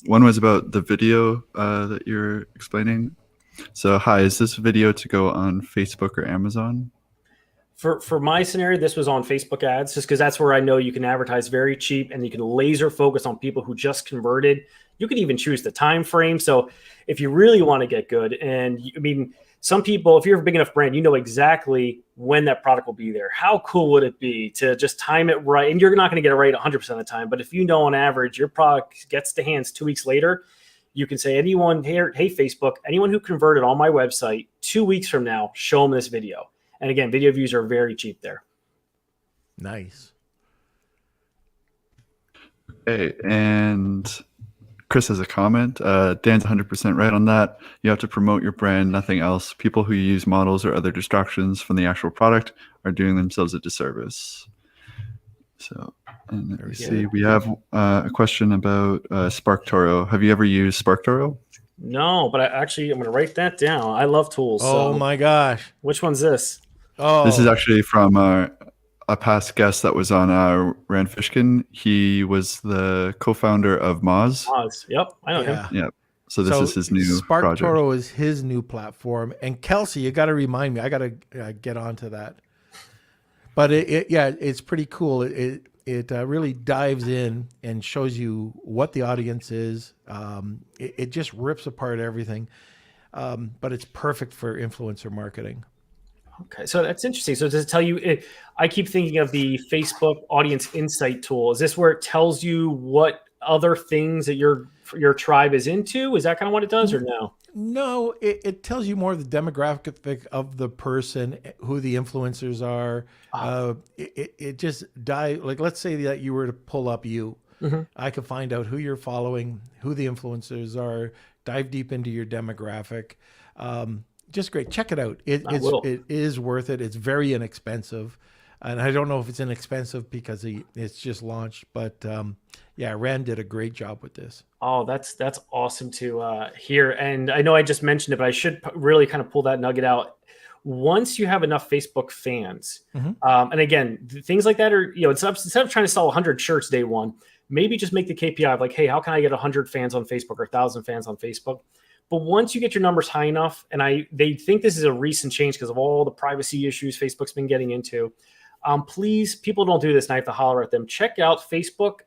B: One was about the video that you're explaining. So, hi, is this video to go on Facebook or Amazon?
C: For my scenario, this was on Facebook ads, just because that's where I know you can advertise very cheap and you can laser focus on people who just converted. You can even choose the time frame. So if you really want to get good, and some people, if you're a big enough brand, you know exactly when that product will be there. How cool would it be to just time it right? And you're not going to get it right 100% of the time, but if you know on average your product gets to hands 2 weeks later, you can say, anyone here, hey, Facebook, anyone who converted on my website 2 weeks from now, show them this video. And again, video views are very cheap there.
A: Nice.
B: Okay, and Chris has a comment. Dan's 100% right on that. You have to promote your brand, nothing else. People who use models or other distractions from the actual product are doing themselves a disservice. So, and let me see. We have a question about SparkToro. Have you ever used SparkToro?
C: No, but I'm going to write that down. I love tools.
A: Oh my gosh.
C: Which one's this?
B: Oh, this is actually from a past guest that was on Rand Fishkin. He was the co-founder of Moz.
C: Moz, yep, I know him.
B: Yep. So this is his new project.
A: SparkToro is his new platform. And Kelsey, you got to remind me. I got to get onto that. But it's pretty cool. It really dives in and shows you what the audience is. It just rips apart everything. But it's perfect for influencer marketing.
C: Okay, so that's interesting. So does it tell you, I keep thinking of the Facebook Audience Insight tool. Is this where it tells you what other things that your tribe is into? Is that kind of what it does, or no?
A: No, it tells you more of the demographic of the person, who the influencers are. It just like, let's say that you were to pull up you. Mm-hmm. I could find out who you're following, who the influencers are, dive deep into your demographic. Just great. Check it out. It is worth it. It's very inexpensive. And I don't know if it's inexpensive because it's just launched, but Rand did a great job with this.
C: Oh, that's awesome to hear. And I know I just mentioned it, but I should really kind of pull that nugget out. Once you have enough Facebook fans, mm-hmm. And again, things like that are, instead of trying to sell 100 shirts day one, maybe just make the KPI of like, hey, how can I get 100 fans on Facebook or 1,000 fans on Facebook? But once you get your numbers high enough, and they think this is a recent change because of all the privacy issues Facebook's been getting into, please, people don't do this, and I have to holler at them. Check out Facebook,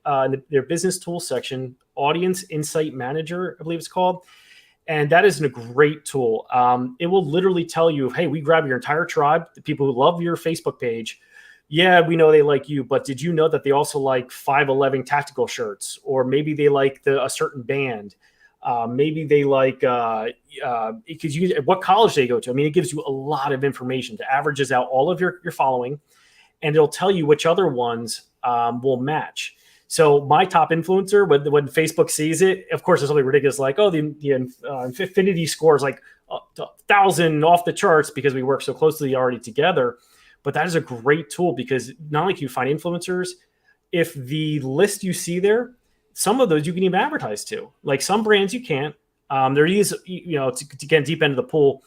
C: their business tools section, Audience Insight Manager, I believe it's called. And that is a great tool. It will literally tell you, hey, we grab your entire tribe, the people who love your Facebook page. Yeah, we know they like you, but did you know that they also like 511 tactical shirts? Or maybe they like a certain band. Maybe they like because what college they go to. I mean, it gives you a lot of information. It averages out all of your following, and it'll tell you which other ones will match. So my top influencer, when Facebook sees it, of course, there's something ridiculous like, oh, the affinity score is like 1,000 off the charts because we work so closely already together. But that is a great tool because not only can you find influencers, if the list you see there, some of those you can even advertise to. Like some brands you can't. There is, to get deep into the pool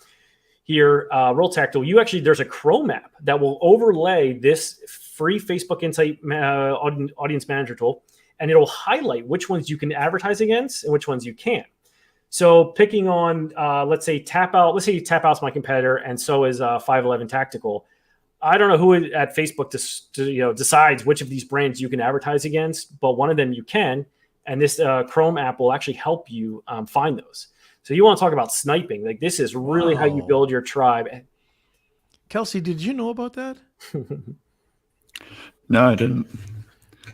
C: here, Roll Tactile, there's a Chrome app that will overlay this free Facebook Insight Audience Manager tool, and it'll highlight which ones you can advertise against and which ones you can't. So picking on, let's say Tap Out's my competitor, and so is 511 Tactical. I don't know who at Facebook decides which of these brands you can advertise against, but one of them you can. And this Chrome app will actually help you find those. So you want to talk about sniping. Like this is really how you build your tribe.
A: Kelsey, did you know about that?
B: No, I didn't.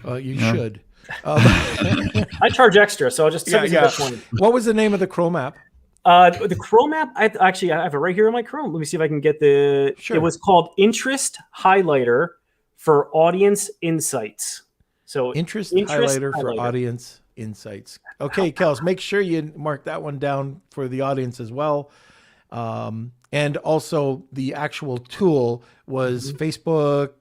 A: You should.
C: I charge extra, so I'll just send you that one.
A: What was the name of the Chrome app?
C: The Chrome app, I have it right here in my Chrome. Let me see if I can get It was called Interest Highlighter for Audience Insights. So
A: Interest highlighter for Audience Insights. Okay, Kels, make sure you mark that one down for the audience as well. And also the actual tool was Facebook.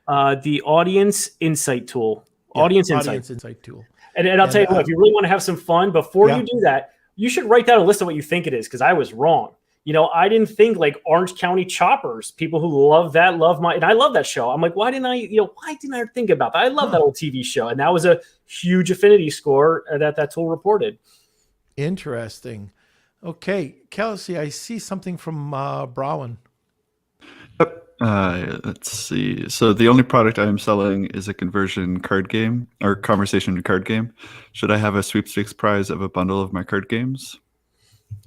C: The Audience Insight tool. Audience
A: Insight tool.
C: And I'll tell you what, if you really want to have some fun, before you do that, you should write down a list of what you think it is, because I was wrong. I didn't think like Orange County Choppers, people who love and I love that show. I'm like, why didn't I think about that? I love that old TV show. And that was a huge affinity score that tool reported.
A: Interesting. Okay. Kelsey, I see something from Browan.
B: Let's see. So the only product I am selling is a conversion card game or conversation card game. Should I have a sweepstakes prize of a bundle of my card games?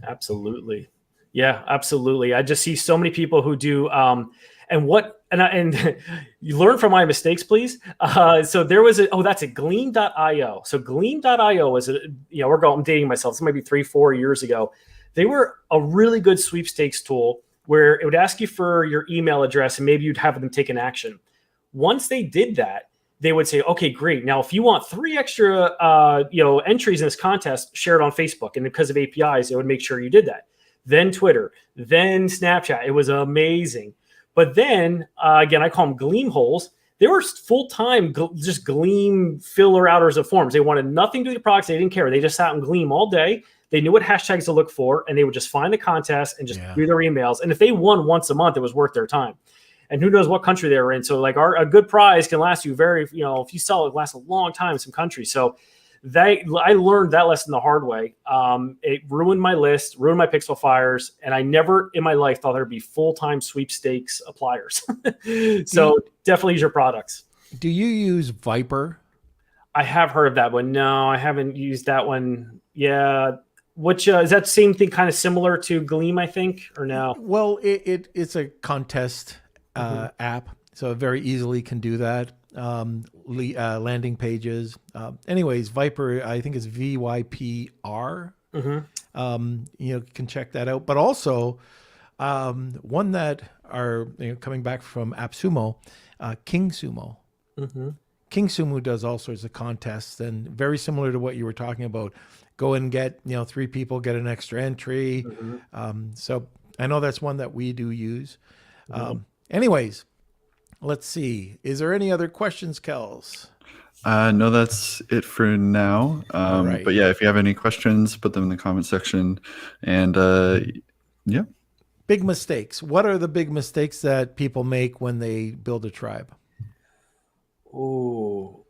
C: Absolutely. Yeah, absolutely. I just see so many people who do, and you learn from my mistakes, please. So there was that's a Gleam.io. So Gleam.io was I'm dating myself. This might be 3-4 years ago. They were a really good sweepstakes tool where it would ask you for your email address and maybe you'd have them take an action. Once they did that, they would say, okay, great. Now, if you want 3 extra, entries in this contest, share it on Facebook. And because of APIs, it would make sure you did that. Then Twitter, then Snapchat. It was amazing. But then, again, I call them Gleam holes. They were full-time just Gleam filler outers of forms. They wanted nothing to do with the products. They didn't care. They just sat in Gleam all day. They knew what hashtags to look for, and they would just find the contest and just do their emails. And if they won once a month, it was worth their time. And who knows what country they were in. So like a good prize can last you if you sell it, lasts a long time in some countries. So I learned that lesson the hard way. It ruined my list, ruined my pixel fires. And I never in my life thought there'd be full-time sweepstakes appliers. So definitely use your products.
A: Do you use Viper?
C: I have heard of that one. No, I haven't used that one. Yeah. Which is that same thing kind of similar to Gleam, I think, or no?
A: Well, it's a contest app, so it very easily can do that. Landing pages. Anyways, Viper, I think is VYPR. You can check that out. But also, one that are coming back from AppSumo, King Sumo. King Sumo does all sorts of contests, and very similar to what you were talking about. Go and get 3 people, get an extra entry. So I know that's one that we do use. Anyways, let's see. Is there any other questions, Kels?
B: No, that's it for now.
A: Right.
B: But yeah, if you have any questions, put them in the comment section. And yeah.
A: Big mistakes. What are the big mistakes that people make when they build a tribe?
C: Ooh,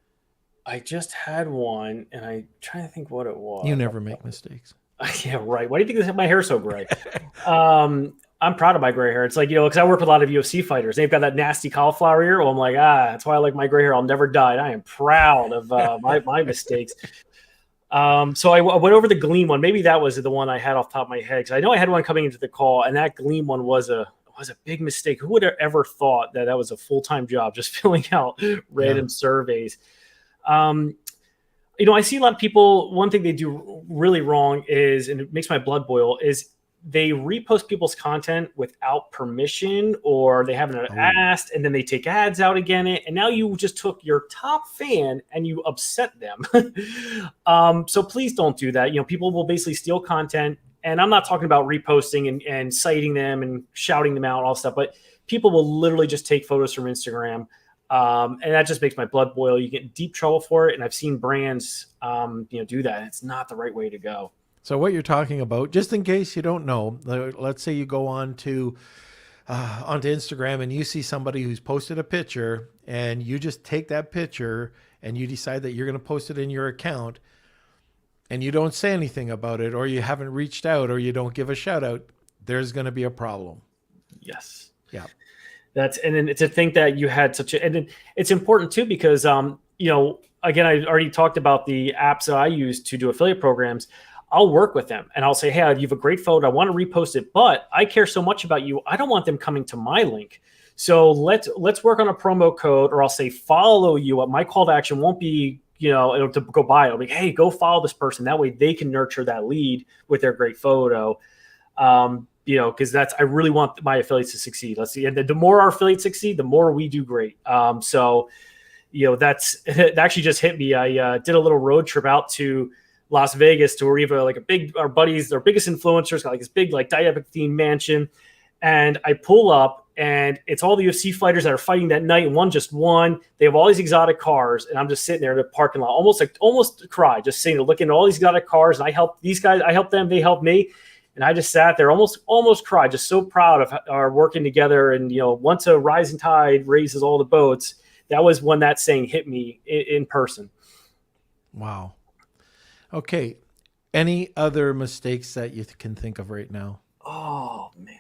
C: I just had one, and I'm trying to think what it was.
A: You never make mistakes.
C: Yeah, right. Why do you think my hair's so gray? I'm proud of my gray hair. It's like, because I work with a lot of UFC fighters. They've got that nasty cauliflower ear. Well, I'm like, that's why I like my gray hair. I'll never dye it. I am proud of my mistakes. So I went over the Gleam one. Maybe that was the one I had off the top of my head. Because I know I had one coming into the call, and that Gleam one was a big mistake. Who would have ever thought that was a full-time job, just filling out random surveys? I see a lot of people, one thing they do really wrong is, and it makes my blood boil, is they repost people's content without permission, or they haven't asked, and then they take ads out again. And now you just took your top fan and you upset them. So please don't do that. People will basically steal content. And I'm not talking about reposting and citing them and shouting them out, all stuff, but people will literally just take photos from Instagram. And that just makes my blood boil. You get in deep trouble for it. And I've seen brands, do that. It's not the right way to go.
A: So what you're talking about, just in case you don't know, let's say you go onto Instagram and you see somebody who's posted a picture, and you just take that picture and you decide that you're going to post it in your account, and you don't say anything about it, or you haven't reached out, or you don't give a shout out, there's going to be a problem.
C: Yes.
A: Yeah.
C: And then to think that you had and it's important too, because, again, I already talked about the apps that I use to do affiliate programs. I'll work with them and I'll say, hey, you have a great photo. I want to repost it, but I care so much about you. I don't want them coming to my link. So let's work on a promo code, or I'll say, follow you. My call to action won't be, it'll to go by. It'll be, hey, go follow this person. That way they can nurture that lead with their great photo. Because I really want my affiliates to succeed. Let's see. And the more our affiliates succeed, the more we do great. That actually just hit me. I did a little road trip out to Las Vegas to where we have our buddies, our biggest influencers, got this big Diabetic themed mansion. And I pull up, and it's all the UFC fighters that are fighting that night, and one just won. They have all these exotic cars, and I'm just sitting there in the parking lot, almost cry, just sitting there looking at all these exotic cars. And I help these guys, I help them, they help me. And I just sat there, almost cried, just so proud of our working together. And, once a rising tide raises all the boats, that was when that saying hit me in person.
A: Wow. Okay. Any other mistakes that you can think of right now?
C: Oh, man.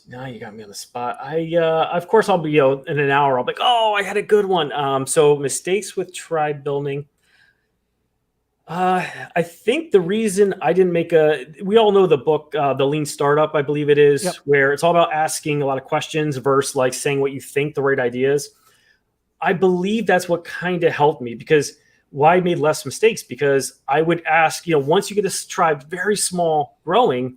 C: Now you got me on the spot. Of course, I'll be, in an hour, I'll be like, oh, I had a good one. So mistakes with tribe building. I think the reason I didn't we all know the book, The Lean Startup, I believe it is,
A: Yep.
C: where it's all about asking a lot of questions versus like saying what you think the right idea is. I believe that's what kind of helped me, because why I made less mistakes, because I would ask, once you get this tribe very small growing,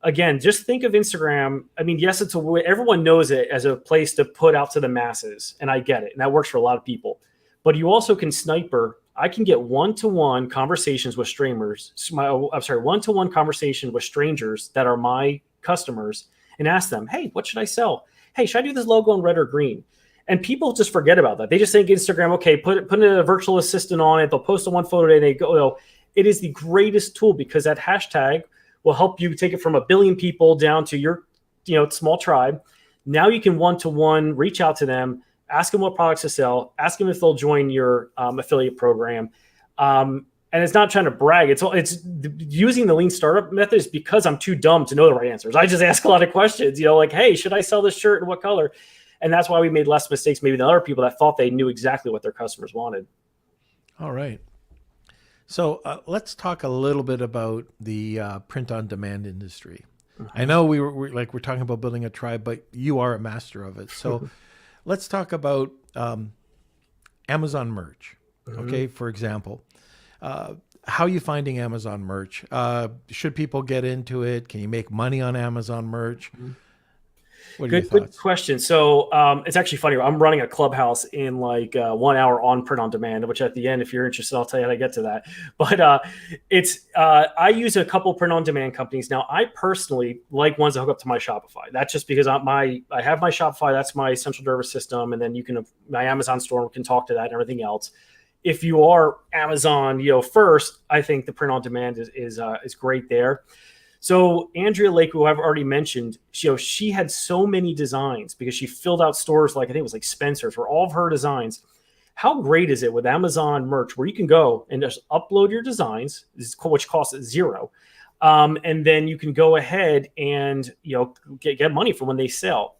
C: again, just think of Instagram. I mean, yes, it's a way, everyone knows it as a place to put out to the masses, and I get it. And that works for a lot of people. But you also can sniper. I can get one-to-one conversations with one-to-one conversation with strangers that are my customers and ask them, hey, what should I sell? Hey, should I do this logo in red or green? And people just forget about that. They just think Instagram, okay, put a virtual assistant on it. They'll post one photo and they go, it is the greatest tool, because that hashtag will help you take it from 1 billion people down to your, small tribe. Now you can one-to-one reach out to them, ask them what products to sell, ask them if they'll join your affiliate program. And it's not trying to brag. It's using the lean startup method is because I'm too dumb to know the right answers. I just ask a lot of questions, like, hey, should I sell this shirt and what color? And that's why we made less mistakes maybe than other people that thought they knew exactly what their customers wanted.
A: All right. So let's talk a little bit about the print-on-demand industry. Mm-hmm. I know we're talking about building a tribe, but you are a master of it. So let's talk about Amazon merch. Okay, for example, how are you finding Amazon merch? Should people get into it? Can you make money on Amazon merch? What are your thoughts?
C: Good question. So it's actually funny. I'm running a clubhouse in like 1 hour on print on demand, which at the end, if you're interested, I'll tell you how to get to that. But I use a couple print on demand companies. Now, I personally like ones that hook up to my Shopify. That's just because I have my Shopify. That's my central nervous system. And then my Amazon store can talk to that and everything else. If you are Amazon, first, I think the print on demand is great there. So Andrea Lake, who I've already mentioned, she had so many designs because she filled out stores like, I think it was like Spencer's for all of her designs. How great is it with Amazon merch where you can go and just upload your designs, which costs $0. And then you can go ahead and, get money for when they sell.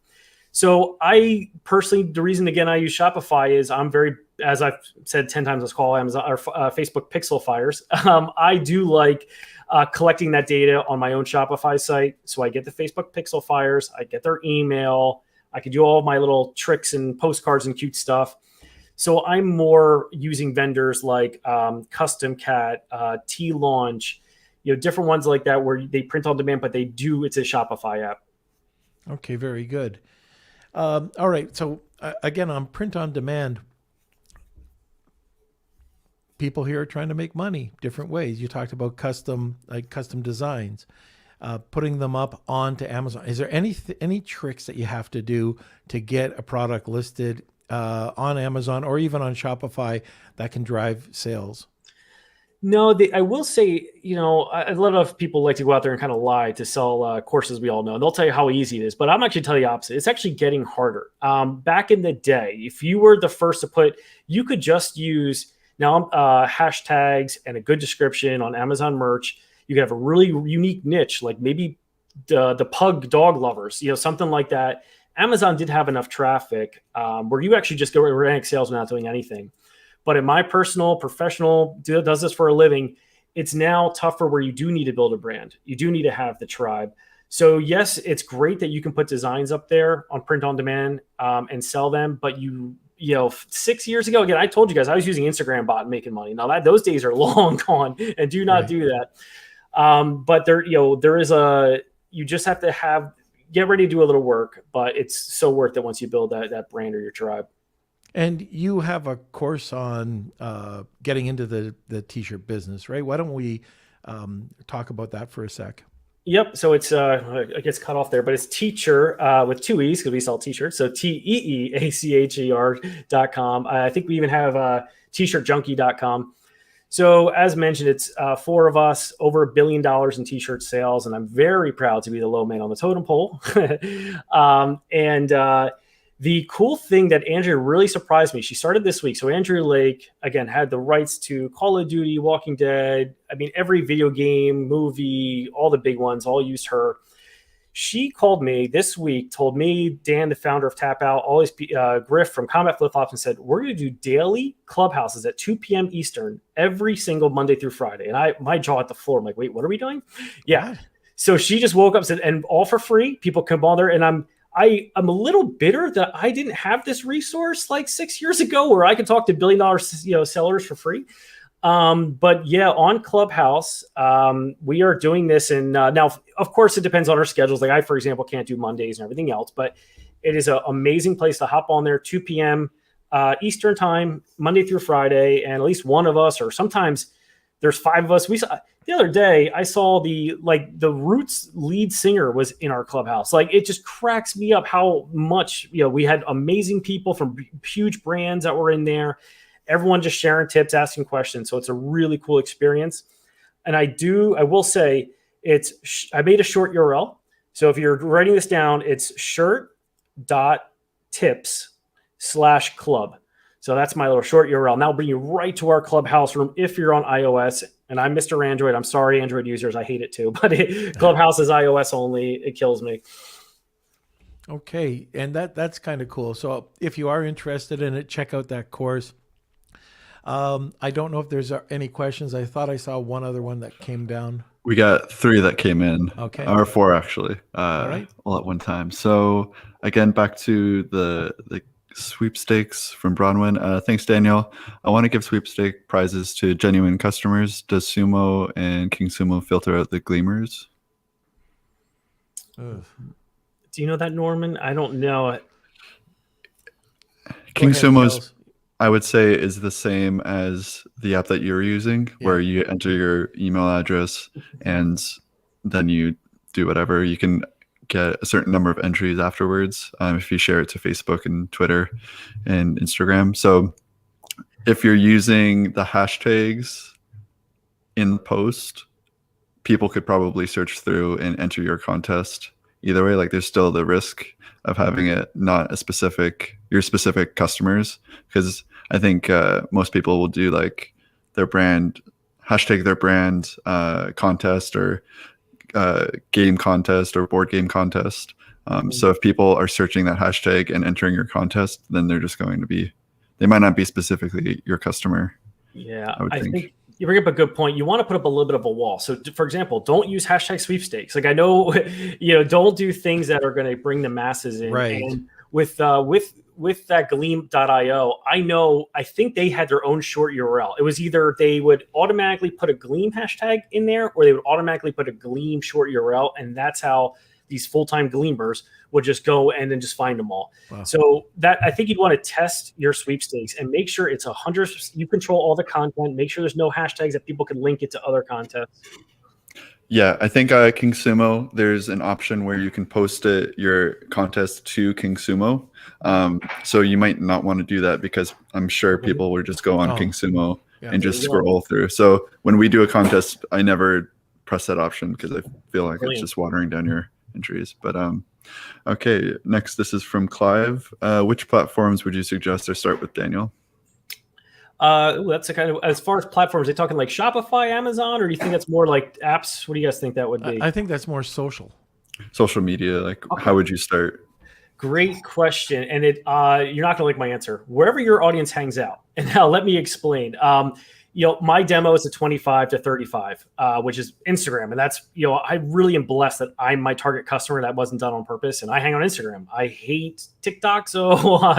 C: So I personally, the reason, again, I use Shopify is I'm very, as I've said 10 times, let's call Amazon or Facebook pixel fires. I do like collecting that data on my own Shopify site. So I get the Facebook pixel fires, I get their email, I can do all of my little tricks and postcards and cute stuff. So I'm more using vendors like Custom Cat, T-Launch, different ones like that where they print on demand, but it's a Shopify app.
A: Okay, very good. All right. So again, on print on demand, people here are trying to make money different ways. You talked about custom designs, putting them up onto Amazon. Is there any tricks that you have to do to get a product listed on Amazon or even on Shopify that can drive sales?
C: No, I will say, a lot of people like to go out there and kind of lie to sell courses, we all know. And they'll tell you how easy it is, but I'm actually telling you the opposite. It's actually getting harder. Back in the day, if you were the first to you could just use hashtags and a good description on Amazon merch. You could have a really unique niche, like maybe the pug dog lovers, something like that. Amazon did have enough traffic where you actually just go organic sales without doing anything. But in my professional does this for a living, it's now tougher where you do need to build a brand. You do need to have the tribe. So yes, it's great that you can put designs up there on print on demand and sell them. But 6 years ago, again, I told you guys I was using Instagram bot and making money. Now those days are long gone, and do not do that. But you just have to get ready to do a little work, but it's so worth it once you build that brand or your tribe.
A: And you have a course on getting into the t-shirt business, right? Why don't we talk about that for a sec?
C: Yep. So it's it gets cut off there, but it's teacher with 2 E's because we sell t-shirts. So TEEACHER.com. I think we even have t-shirtjunkie.com. So as mentioned, it's 4 of us, over $1 billion in t-shirt sales, and I'm very proud to be the low man on the totem pole. The cool thing that Andrea really surprised me, she started this week. So Andrea Lake, again, had the rights to Call of Duty, Walking Dead. I mean, every video game, movie, all the big ones, all used her. She called me this week, told me, Dan, the founder of Tap Out, always Griff from Combat Flip Flops, and said, we're going to do daily clubhouses at 2 p.m. Eastern every single Monday through Friday. And my jaw hit the floor. I'm like, wait, what are we doing? Yeah.
A: What?
C: So she just woke up and said, and all for free. People come on there. And I'm a little bitter that I didn't have this resource like 6 years ago where I could talk to $1 billion sellers for free. But yeah, on Clubhouse, we are doing this. And now, of course, it depends on our schedules. Like I, for example, can't do Mondays and everything else, but it is an amazing place to hop on there, 2 p.m. Eastern time, Monday through Friday. And at least one of us, or sometimes there's 5 of us. The other day I saw the Roots lead singer was in our Clubhouse. Like, it just cracks me up how much, we had amazing people from huge brands that were in there. Everyone just sharing tips, asking questions. So it's a really cool experience. And I will say I made a short URL. So if you're writing this down, it's shirt.tips/club. So that's my little short URL. Now I'll bring you right to our Clubhouse room if you're on iOS. And I'm Mr. Android. I'm sorry, Android users. I hate it too. But Clubhouse is iOS only. It kills me.
A: Okay. And that's kind of cool. So if you are interested in it, check out that course. I don't know if there's any questions. I thought I saw one other one that came down.
B: We got 3 that came in.
A: Okay.
B: Or 4 actually.
A: All right.
B: All at one time. So again, back to the sweepstakes from Bronwyn. Thanks, Daniel. I want to give sweepstake prizes to genuine customers. Does Sumo and King Sumo filter out the gleamers?
A: Ugh.
C: Do you know that, Norman? I don't know.
B: King
A: ahead,
B: Sumo's,
A: Charles.
B: I would say, is the same as the app that you're using, where you enter your email address and then you do whatever. You can get a certain number of entries afterwards if you share it to Facebook and Twitter and Instagram. So if you're using the hashtags in the post, people could probably search through and enter your contest. Either way, like, there's still the risk of having it not your specific customers, because I think most people will do like their brand contest or game contest or board game contest. So if people are searching that hashtag and entering your contest, then they're just going to be, they might not be specifically your customer.
C: Yeah,
B: I think
C: you bring up a good point. You want to put up a little bit of a wall. So, for example, don't use hashtag sweepstakes. Like, I know, don't do things that are going to bring the masses in.
A: Right.
C: And with that Gleam.io, I think they had their own short URL. It was either they would automatically put a Gleam hashtag in there, or they would automatically put a Gleam short URL, and that's how these full-time Gleamers would just go and then just find them all.
A: Wow.
C: So that, I think you'd want to test your sweepstakes and make sure it's 100. You control all the content. Make sure there's no hashtags that people can link it to other contests.
B: Yeah, I think King Sumo, there's an option where you can post your contest to King Sumo. So you might not want to do that, because I'm sure people will just go on King Sumo and just scroll through. So when we do a contest, I never press that option, because I feel like it's just watering down your entries. But okay, next, this is from Clive. Which platforms would you suggest I start with, Daniel?
C: That's a kind of, as far as platforms, are they talking like Shopify, Amazon, or do you think that's more like apps? What do you guys think that would be?
A: I think that's more social.
B: Social media, like, how would you start?
C: Great question. And you're not gonna like my answer. Wherever your audience hangs out. And now let me explain. My demo is a 25 to 35, which is Instagram. And that's, I really am blessed that I'm my target customer. That wasn't done on purpose. And I hang on Instagram. I hate TikTok. So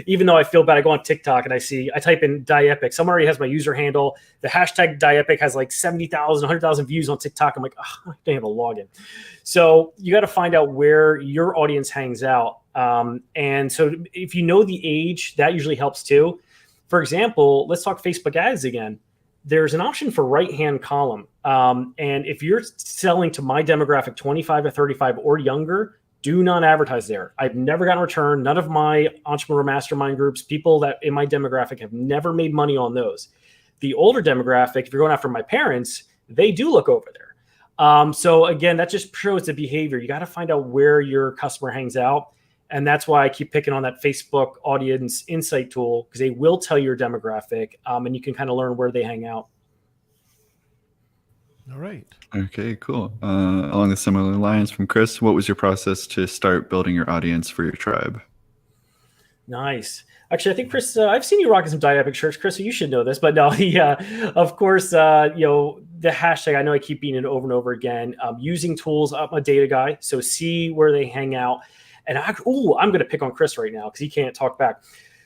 C: even though I feel bad, I go on TikTok and I type in Diepic. Someone already has my user handle. The hashtag Diepic has like 70,000, 100,000 views on TikTok. I'm like, I don't have a login. So you got to find out where your audience hangs out. And so if you know the age, that usually helps too. For example, let's talk Facebook ads again. There's an option for right-hand column. And if you're selling to my demographic, 25 to 35 or younger, do not advertise there. I've never gotten a return. None of my entrepreneur mastermind groups, people that in my demographic, have never made money on those. The older demographic, if you're going after my parents, they do look over there. So again, that just shows the behavior. You got to find out where your customer hangs out. And that's why I keep picking on that Facebook audience insight tool, because they will tell your demographic, and you can kind of learn where they hang out.
A: All right.
B: Okay, cool. Along the similar lines from Chris, what was your process to start building your audience for your tribe?
C: Nice. Actually, I think Chris, I've seen you rocking some Diapic shirts, Chris. So you should know this, but no, of course, the hashtag. I know I keep beating it over and over again. Using tools. I'm a data guy, so see where they hang out. And I'm going to pick on Chris right now because he can't talk back.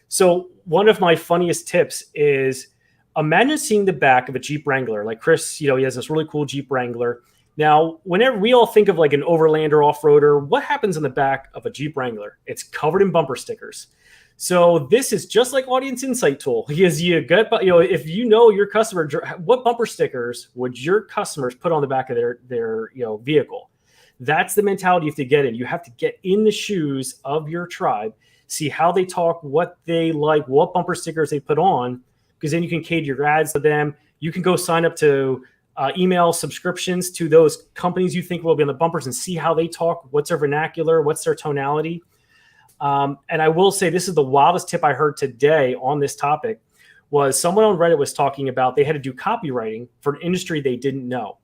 C: So one of my funniest tips is imagine seeing the back of a Jeep Wrangler. Like Chris, he has this really cool Jeep Wrangler. Now, whenever we all think of like an overlander off-roader, what happens in the back of a Jeep Wrangler? It's covered in bumper stickers. So this is just like Audience Insight tool. Because you get, if you know your customer, what bumper stickers would your customers put on the back of their vehicle? That's the mentality you have to get in. You have to get in the shoes of your tribe, see how they talk, what they like, what bumper stickers they put on, because then you can cater your ads to them. You can go sign up to email subscriptions to those companies you think will be on the bumpers and see how they talk, what's their vernacular, what's their tonality. And I will say this is the wildest tip I heard today on this topic was someone on Reddit was talking about they had to do copywriting for an industry they didn't know.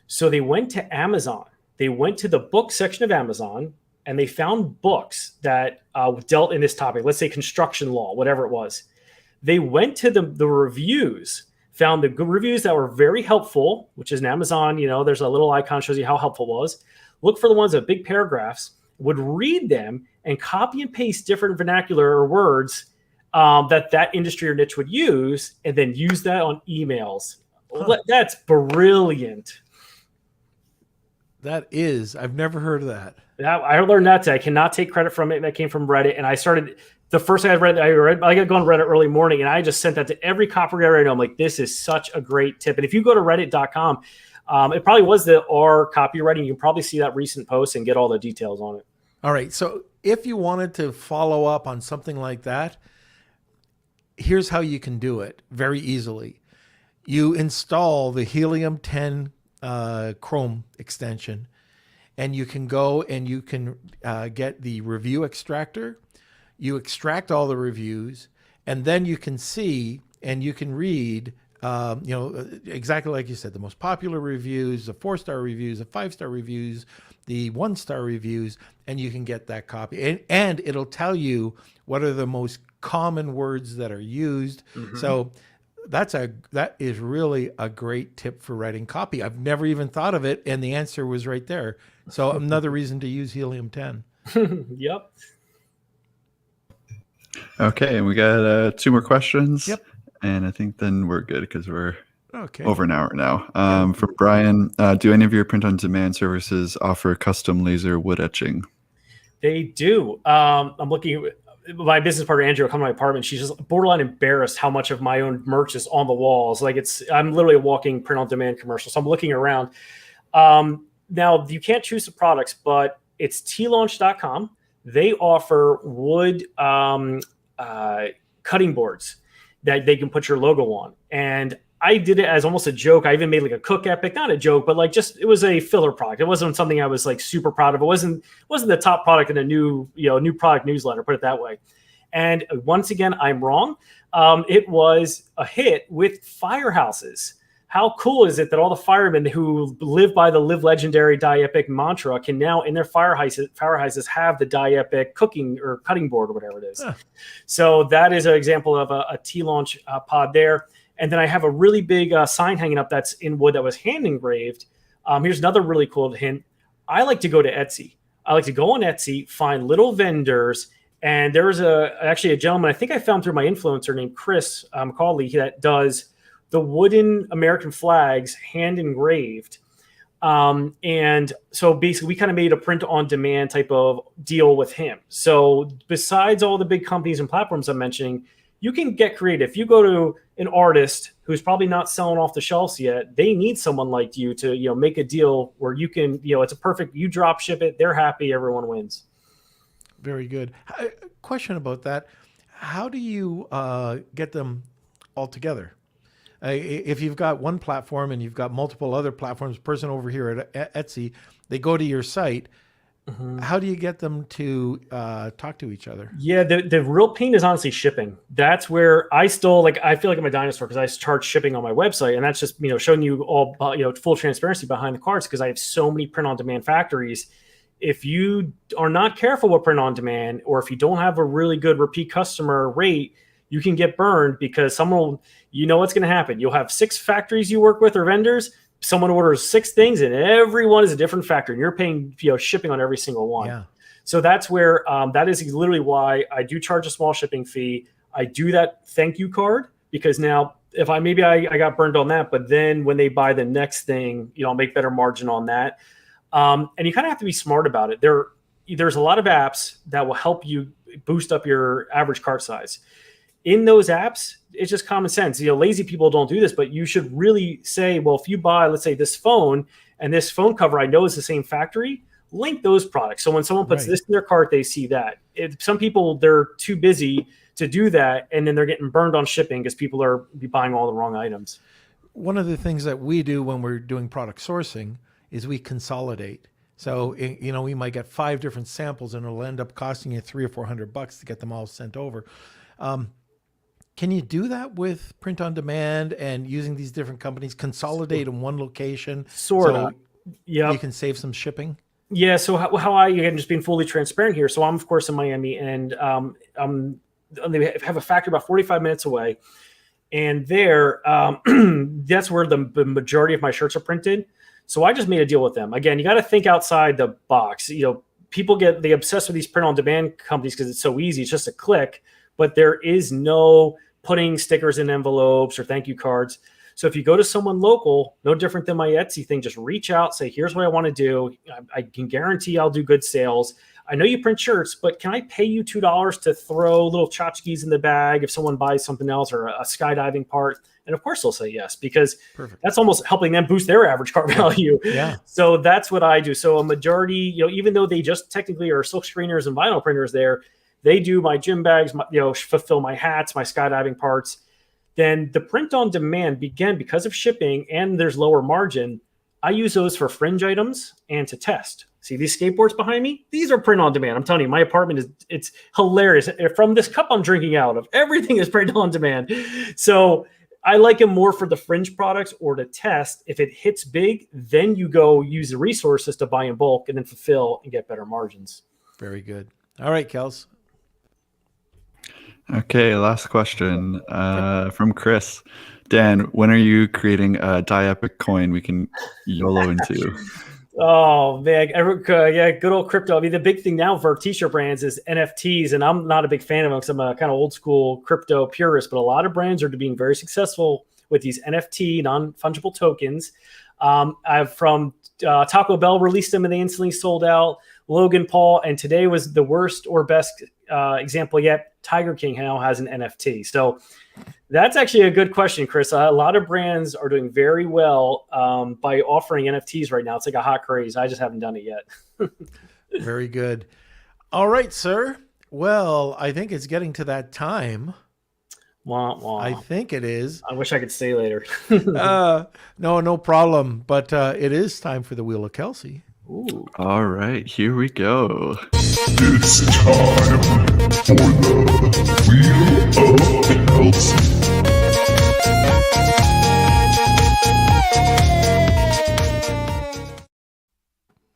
C: So they went to Amazon. They went to the book section of Amazon and they found books that dealt in this topic. Let's say construction law, whatever it was. They went to the reviews, found the good reviews that were very helpful, which is in Amazon. There's a little icon shows you how helpful it was. Look for the ones with big paragraphs, would read them and copy and paste different vernacular or words that industry or niche would use, and then use that on emails. Huh. That's brilliant.
A: That is, I've never heard of that.
C: I learned that today. I cannot take credit from it. That came from Reddit. And I started, the first thing I read, I got to go on Reddit early morning, and I just sent that to every copywriter I know. I'm like, this is such a great tip. And if you go to reddit.com, it probably was the R copywriting. You can probably see that recent post and get all the details on it.
A: All right. So if you wanted to follow up on something like that, here's how you can do it very easily. You install the Helium 10 Chrome extension, and you can go and you can get the review extractor. You extract all the reviews, and then you can see and you can read exactly like you said, the most popular reviews, the 4-star reviews, the 5-star reviews, the 1-star reviews, and you can get that copy. And it'll tell you what are the most common words that are used. Mm-hmm. So that is really a great tip for writing copy. I've never even thought of it, and the answer was right there. So another reason to use Helium 10.
C: Yep.
B: Okay, and we got 2 more questions.
A: Yep.
B: And I think then we're good because we're
A: okay.
B: Over an hour now. From Brian, do any of your print-on-demand services offer custom laser wood etching?
C: They do. I'm looking at my business partner, Andrew, come to my apartment. She's just borderline embarrassed how much of my own merch is on the walls. Like I'm literally a walking print-on-demand commercial. So I'm looking around. Now, you can't choose the products, but it's tlaunch.com. They offer wood cutting boards that they can put your logo on. And I did it as almost a joke. I even made like a Cook Epic, not a joke, but like just, it was a filler product. It wasn't something I was like super proud of. It wasn't the top product in a new product newsletter, put it that way. And once again, I'm wrong. It was a hit with firehouses. How cool is it that all the firemen who live by the Live Legendary Die Epic mantra can now in their firehouses have the Die Epic cooking or cutting board or whatever it is. Huh. So that is an example of a T-Launch pod there. And then I have a really big sign hanging up that's in wood that was hand engraved. Here's another really cool hint. I like to go to Etsy. I like to go on Etsy, find little vendors. And there's actually a gentleman I think I found through my influencer named Chris Cawley that does the wooden American flags hand engraved. And so basically we kind of made a print on demand type of deal with him. So besides all the big companies and platforms I'm mentioning, you can get creative. If you go to an artist who's probably not selling off the shelves yet, they need someone like you to, make a deal where you can, it's a perfect, you drop ship it, they're happy, everyone wins.
A: Very good. Question about that. How do you get them all together? If you've got one platform and you've got multiple other platforms, person over here at Etsy, they go to your site. How do you get them to talk to each other?
C: Yeah, the real pain is honestly shipping. That's where I still like. I feel like I'm a dinosaur because I charge shipping on my website, and that's just showing you all full transparency behind the cards because I have so many print-on-demand factories. If you are not careful with print-on-demand, or if you don't have a really good repeat customer rate, you can get burned because someone will. What's going to happen? You'll have 6 factories you work with or vendors. Someone orders 6 things, and every one is a different factory, and you're paying shipping on every single one.
A: Yeah.
C: So that's where that is literally why I do charge a small shipping fee. I do that thank you card because now if I got burned on that, but then when they buy the next thing, I'll make better margin on that. And you kind of have to be smart about it. There's a lot of apps that will help you boost up your average cart size. In those apps, it's just common sense. Lazy people don't do this, but you should really say, well, if you buy, let's say this phone and this phone cover, I know is the same factory, link those products. So when someone puts this in their cart, they see that. Some people, they're too busy to do that. And then they're getting burned on shipping because people are buying all the wrong items.
A: One of the things that we do when we're doing product sourcing is we consolidate. So, we might get 5 different samples and it'll end up costing you $300 or $400 to get them all sent over. Can you do that with print on demand and using these different companies, consolidate in one location?
C: Sort of. Yeah.
A: You can save some shipping.
C: Yeah. So how I, again, just being fully transparent here. So I'm of course in Miami, and they have a factory about 45 minutes away, and there, that's where the majority of my shirts are printed. So I just made a deal with them. Again, you got to think outside the box. People they obsess with these print on demand companies because it's so easy. It's just a click, but there is no putting stickers in envelopes or thank you cards. So if you go to someone local, no different than my Etsy thing, just reach out, say, here's what I want to do. I can guarantee I'll do good sales. I know you print shirts, but can I pay you $2 to throw little tchotchkes in the bag if someone buys something else or a skydiving part? And of course they'll say yes, because that's almost helping them boost their average cart value.
A: Yeah.
C: So that's what I do. So a majority, even though they just technically are silk screeners and vinyl printers there, they do my gym bags, fulfill my hats, my skydiving parts. Then the print on demand began because of shipping and there's lower margin. I use those for fringe items and to test. See these skateboards behind me? These are print on demand. I'm telling you, my apartment it's hilarious. From this cup I'm drinking out of, everything is print on demand. So I like them more for the fringe products or to test. If it hits big, then you go use the resources to buy in bulk and then fulfill and get better margins.
A: Very good. All right, Kels.
B: Okay, last question from Chris. Dan, when are you creating a DieEpic coin we can YOLO into?
C: Oh, man. Yeah, good old crypto. I mean, the big thing now for t-shirt brands is NFTs, and I'm not a big fan of them because I'm a kind of old school crypto purist, but a lot of brands are being very successful with these NFT, non-fungible tokens. I've from Taco Bell released them and they instantly sold out. Logan Paul, and today was the worst or best example yet. Tiger King now has an NFT. So that's actually a good question, Chris. A lot of brands are doing very well by offering NFTs right now. It's like a hot craze. I just haven't done it yet.
A: Very good. All right, sir. Well, I think it's getting to that time.
C: Wah, wah.
A: I think it is.
C: I wish I could stay later.
A: No problem. But it is time for the Wheel of Kelsey.
C: Ooh.
B: All right, here we go.
D: It's time for the Wheel of Kelsey.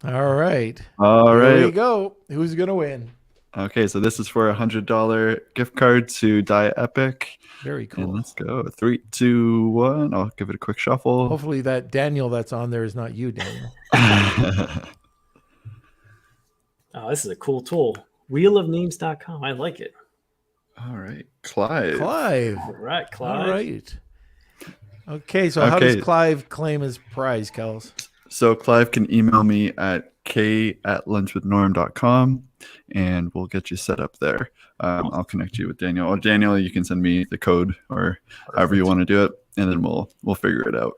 A: All right.
B: All
A: Here we
B: right.
A: go. Who's going to win?
B: Okay, so this is for $100 gift card to DieEpic.
A: Very
B: And
A: cool.
B: let's go. 3, 2, 1. I'll give it a quick shuffle.
A: Hopefully that Daniel that's on there is not you, Daniel.
C: Oh, this is a cool tool. Wheelofnames.com. I like it.
B: All right, Clive.
A: Clive.
C: All right, Clive.
A: All right. Okay, so how does Clive claim his prize, Kels?
B: So Clive can email me at k@lunchwithnorm.com and we'll get you set up there. I'll connect you with Daniel. Or Daniel, you can send me the code or however you want to do it, and then we'll figure it out.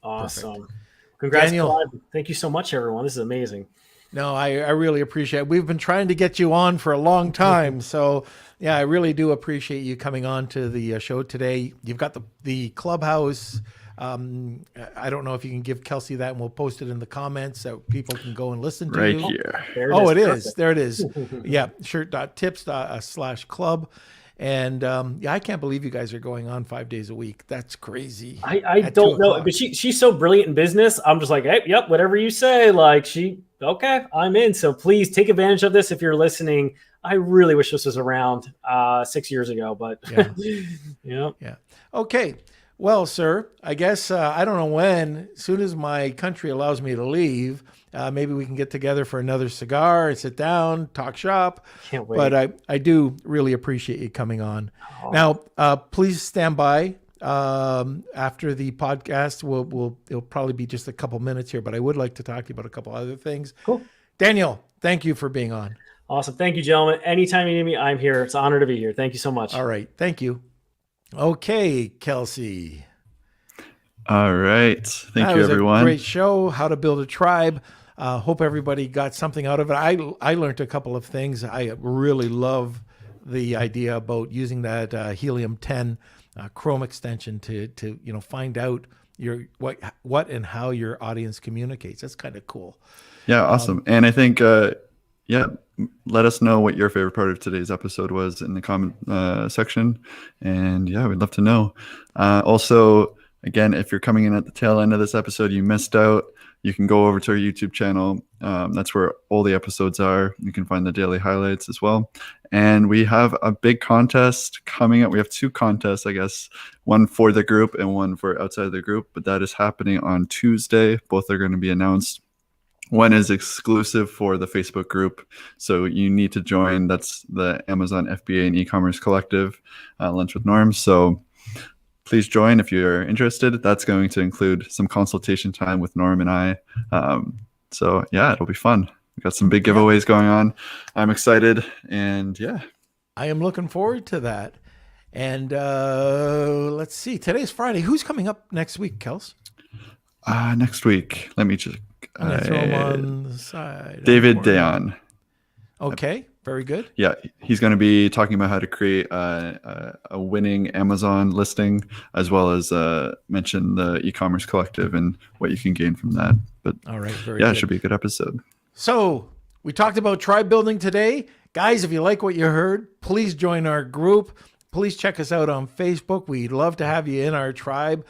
C: Awesome.
A: Perfect.
C: Congrats,
A: Daniel.
C: Clive. Thank you so much, everyone. This is amazing.
A: No, I really appreciate it. We've been trying to get you on for a long time. So, yeah, I really do appreciate you coming on to the show today. You've got the Clubhouse I don't know if you can give Kelsey that, and we'll post it in the comments so people can go and listen to
B: Right
A: you.
B: here.
C: There
A: Oh, it
C: Perfect.
A: is. There it is. Yeah, shirt.tips/club. And I can't believe you guys are going on 5 days a week. That's crazy.
C: I
A: At
C: don't
A: 2
C: know,
A: o'clock.
C: but she's so brilliant in business. I'm just like, hey, yep, whatever you say. Like okay, I'm in. So please take advantage of this if you're listening. I really wish this was around 6 years ago, but
A: Yeah. Okay. Well, sir, I guess I don't know when. As soon as my country allows me to leave, maybe we can get together for another cigar and sit down, talk shop.
C: Can't wait.
A: But I do really appreciate you coming on. Now, please stand by after the podcast. It'll probably be just a couple minutes here, but I would like to talk to you about a couple other things.
C: Cool.
A: Daniel, thank you for being on.
C: Awesome. Thank you, gentlemen. Anytime you need me, I'm here. It's an honor to be here. Thank you so much.
A: All right. Thank you. Okay, Kelsey.
B: All right. Thank
A: That
B: you,
A: was
B: everyone.
A: a great show, How to Build a Tribe. Hope everybody got something out of it. I learned a couple of things. I really love the idea about using that helium-10 Chrome extension to find out what and how your audience communicates. That's kind of cool.
B: Yeah, awesome. And I think, let us know what your favorite part of today's episode was in the comment section. And yeah, we'd love to know. Also, again, if you're coming in at the tail end of this episode, you missed out, you can go over to our YouTube channel. That's where all the episodes are. You can find the daily highlights as well. And we have a big contest coming up. We have 2 contests, I guess, one for the group and one for outside the group, but that is happening on Tuesday. Both are going to be announced. One is exclusive for the Facebook group, so you need to join. That's the Amazon FBA and eCommerce Collective, Lunch with Norm. So please join if you're interested. That's going to include some consultation time with Norm and I. So yeah, it'll be fun. We've got some big giveaways going on. I'm excited, and yeah.
A: I am looking forward to that. And let's see. Today's Friday. Who's coming up next week, Kels?
B: Next week, let me just...
A: I'm going to throw him on the side.
B: David Dayon.
A: Okay, very good.
B: Yeah, he's going to be talking about how to create a winning Amazon listing, as well as mention the e-commerce collective and what you can gain from that. But
A: All right, very
B: yeah,
A: good.
B: it should be a good episode.
A: So we talked about tribe building today. Guys, if you like what you heard, please join our group. Please check us out on Facebook. We'd love to have you in our tribe.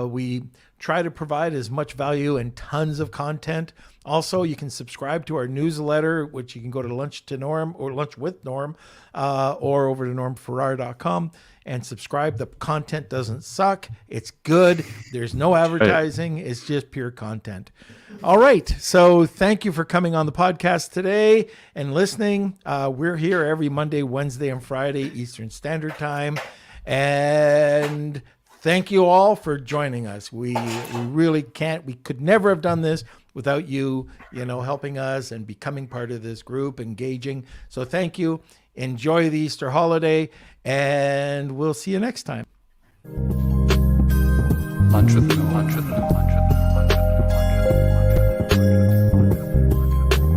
A: We try to provide as much value and tons of content. Also, you can subscribe to our newsletter, which you can go to Lunch to Norm or Lunch with Norm or over to normfarrar.com and subscribe. The content doesn't suck. It's good. There's no advertising. It's just pure content. All right. So thank you for coming on the podcast today and listening. We're here every Monday, Wednesday, and Friday, Eastern Standard Time. And thank you all for joining us. We really we could never have done this without you, helping us and becoming part of this group, engaging. So thank you. Enjoy the Easter holiday, and we'll see you next time.
E: Lunch with the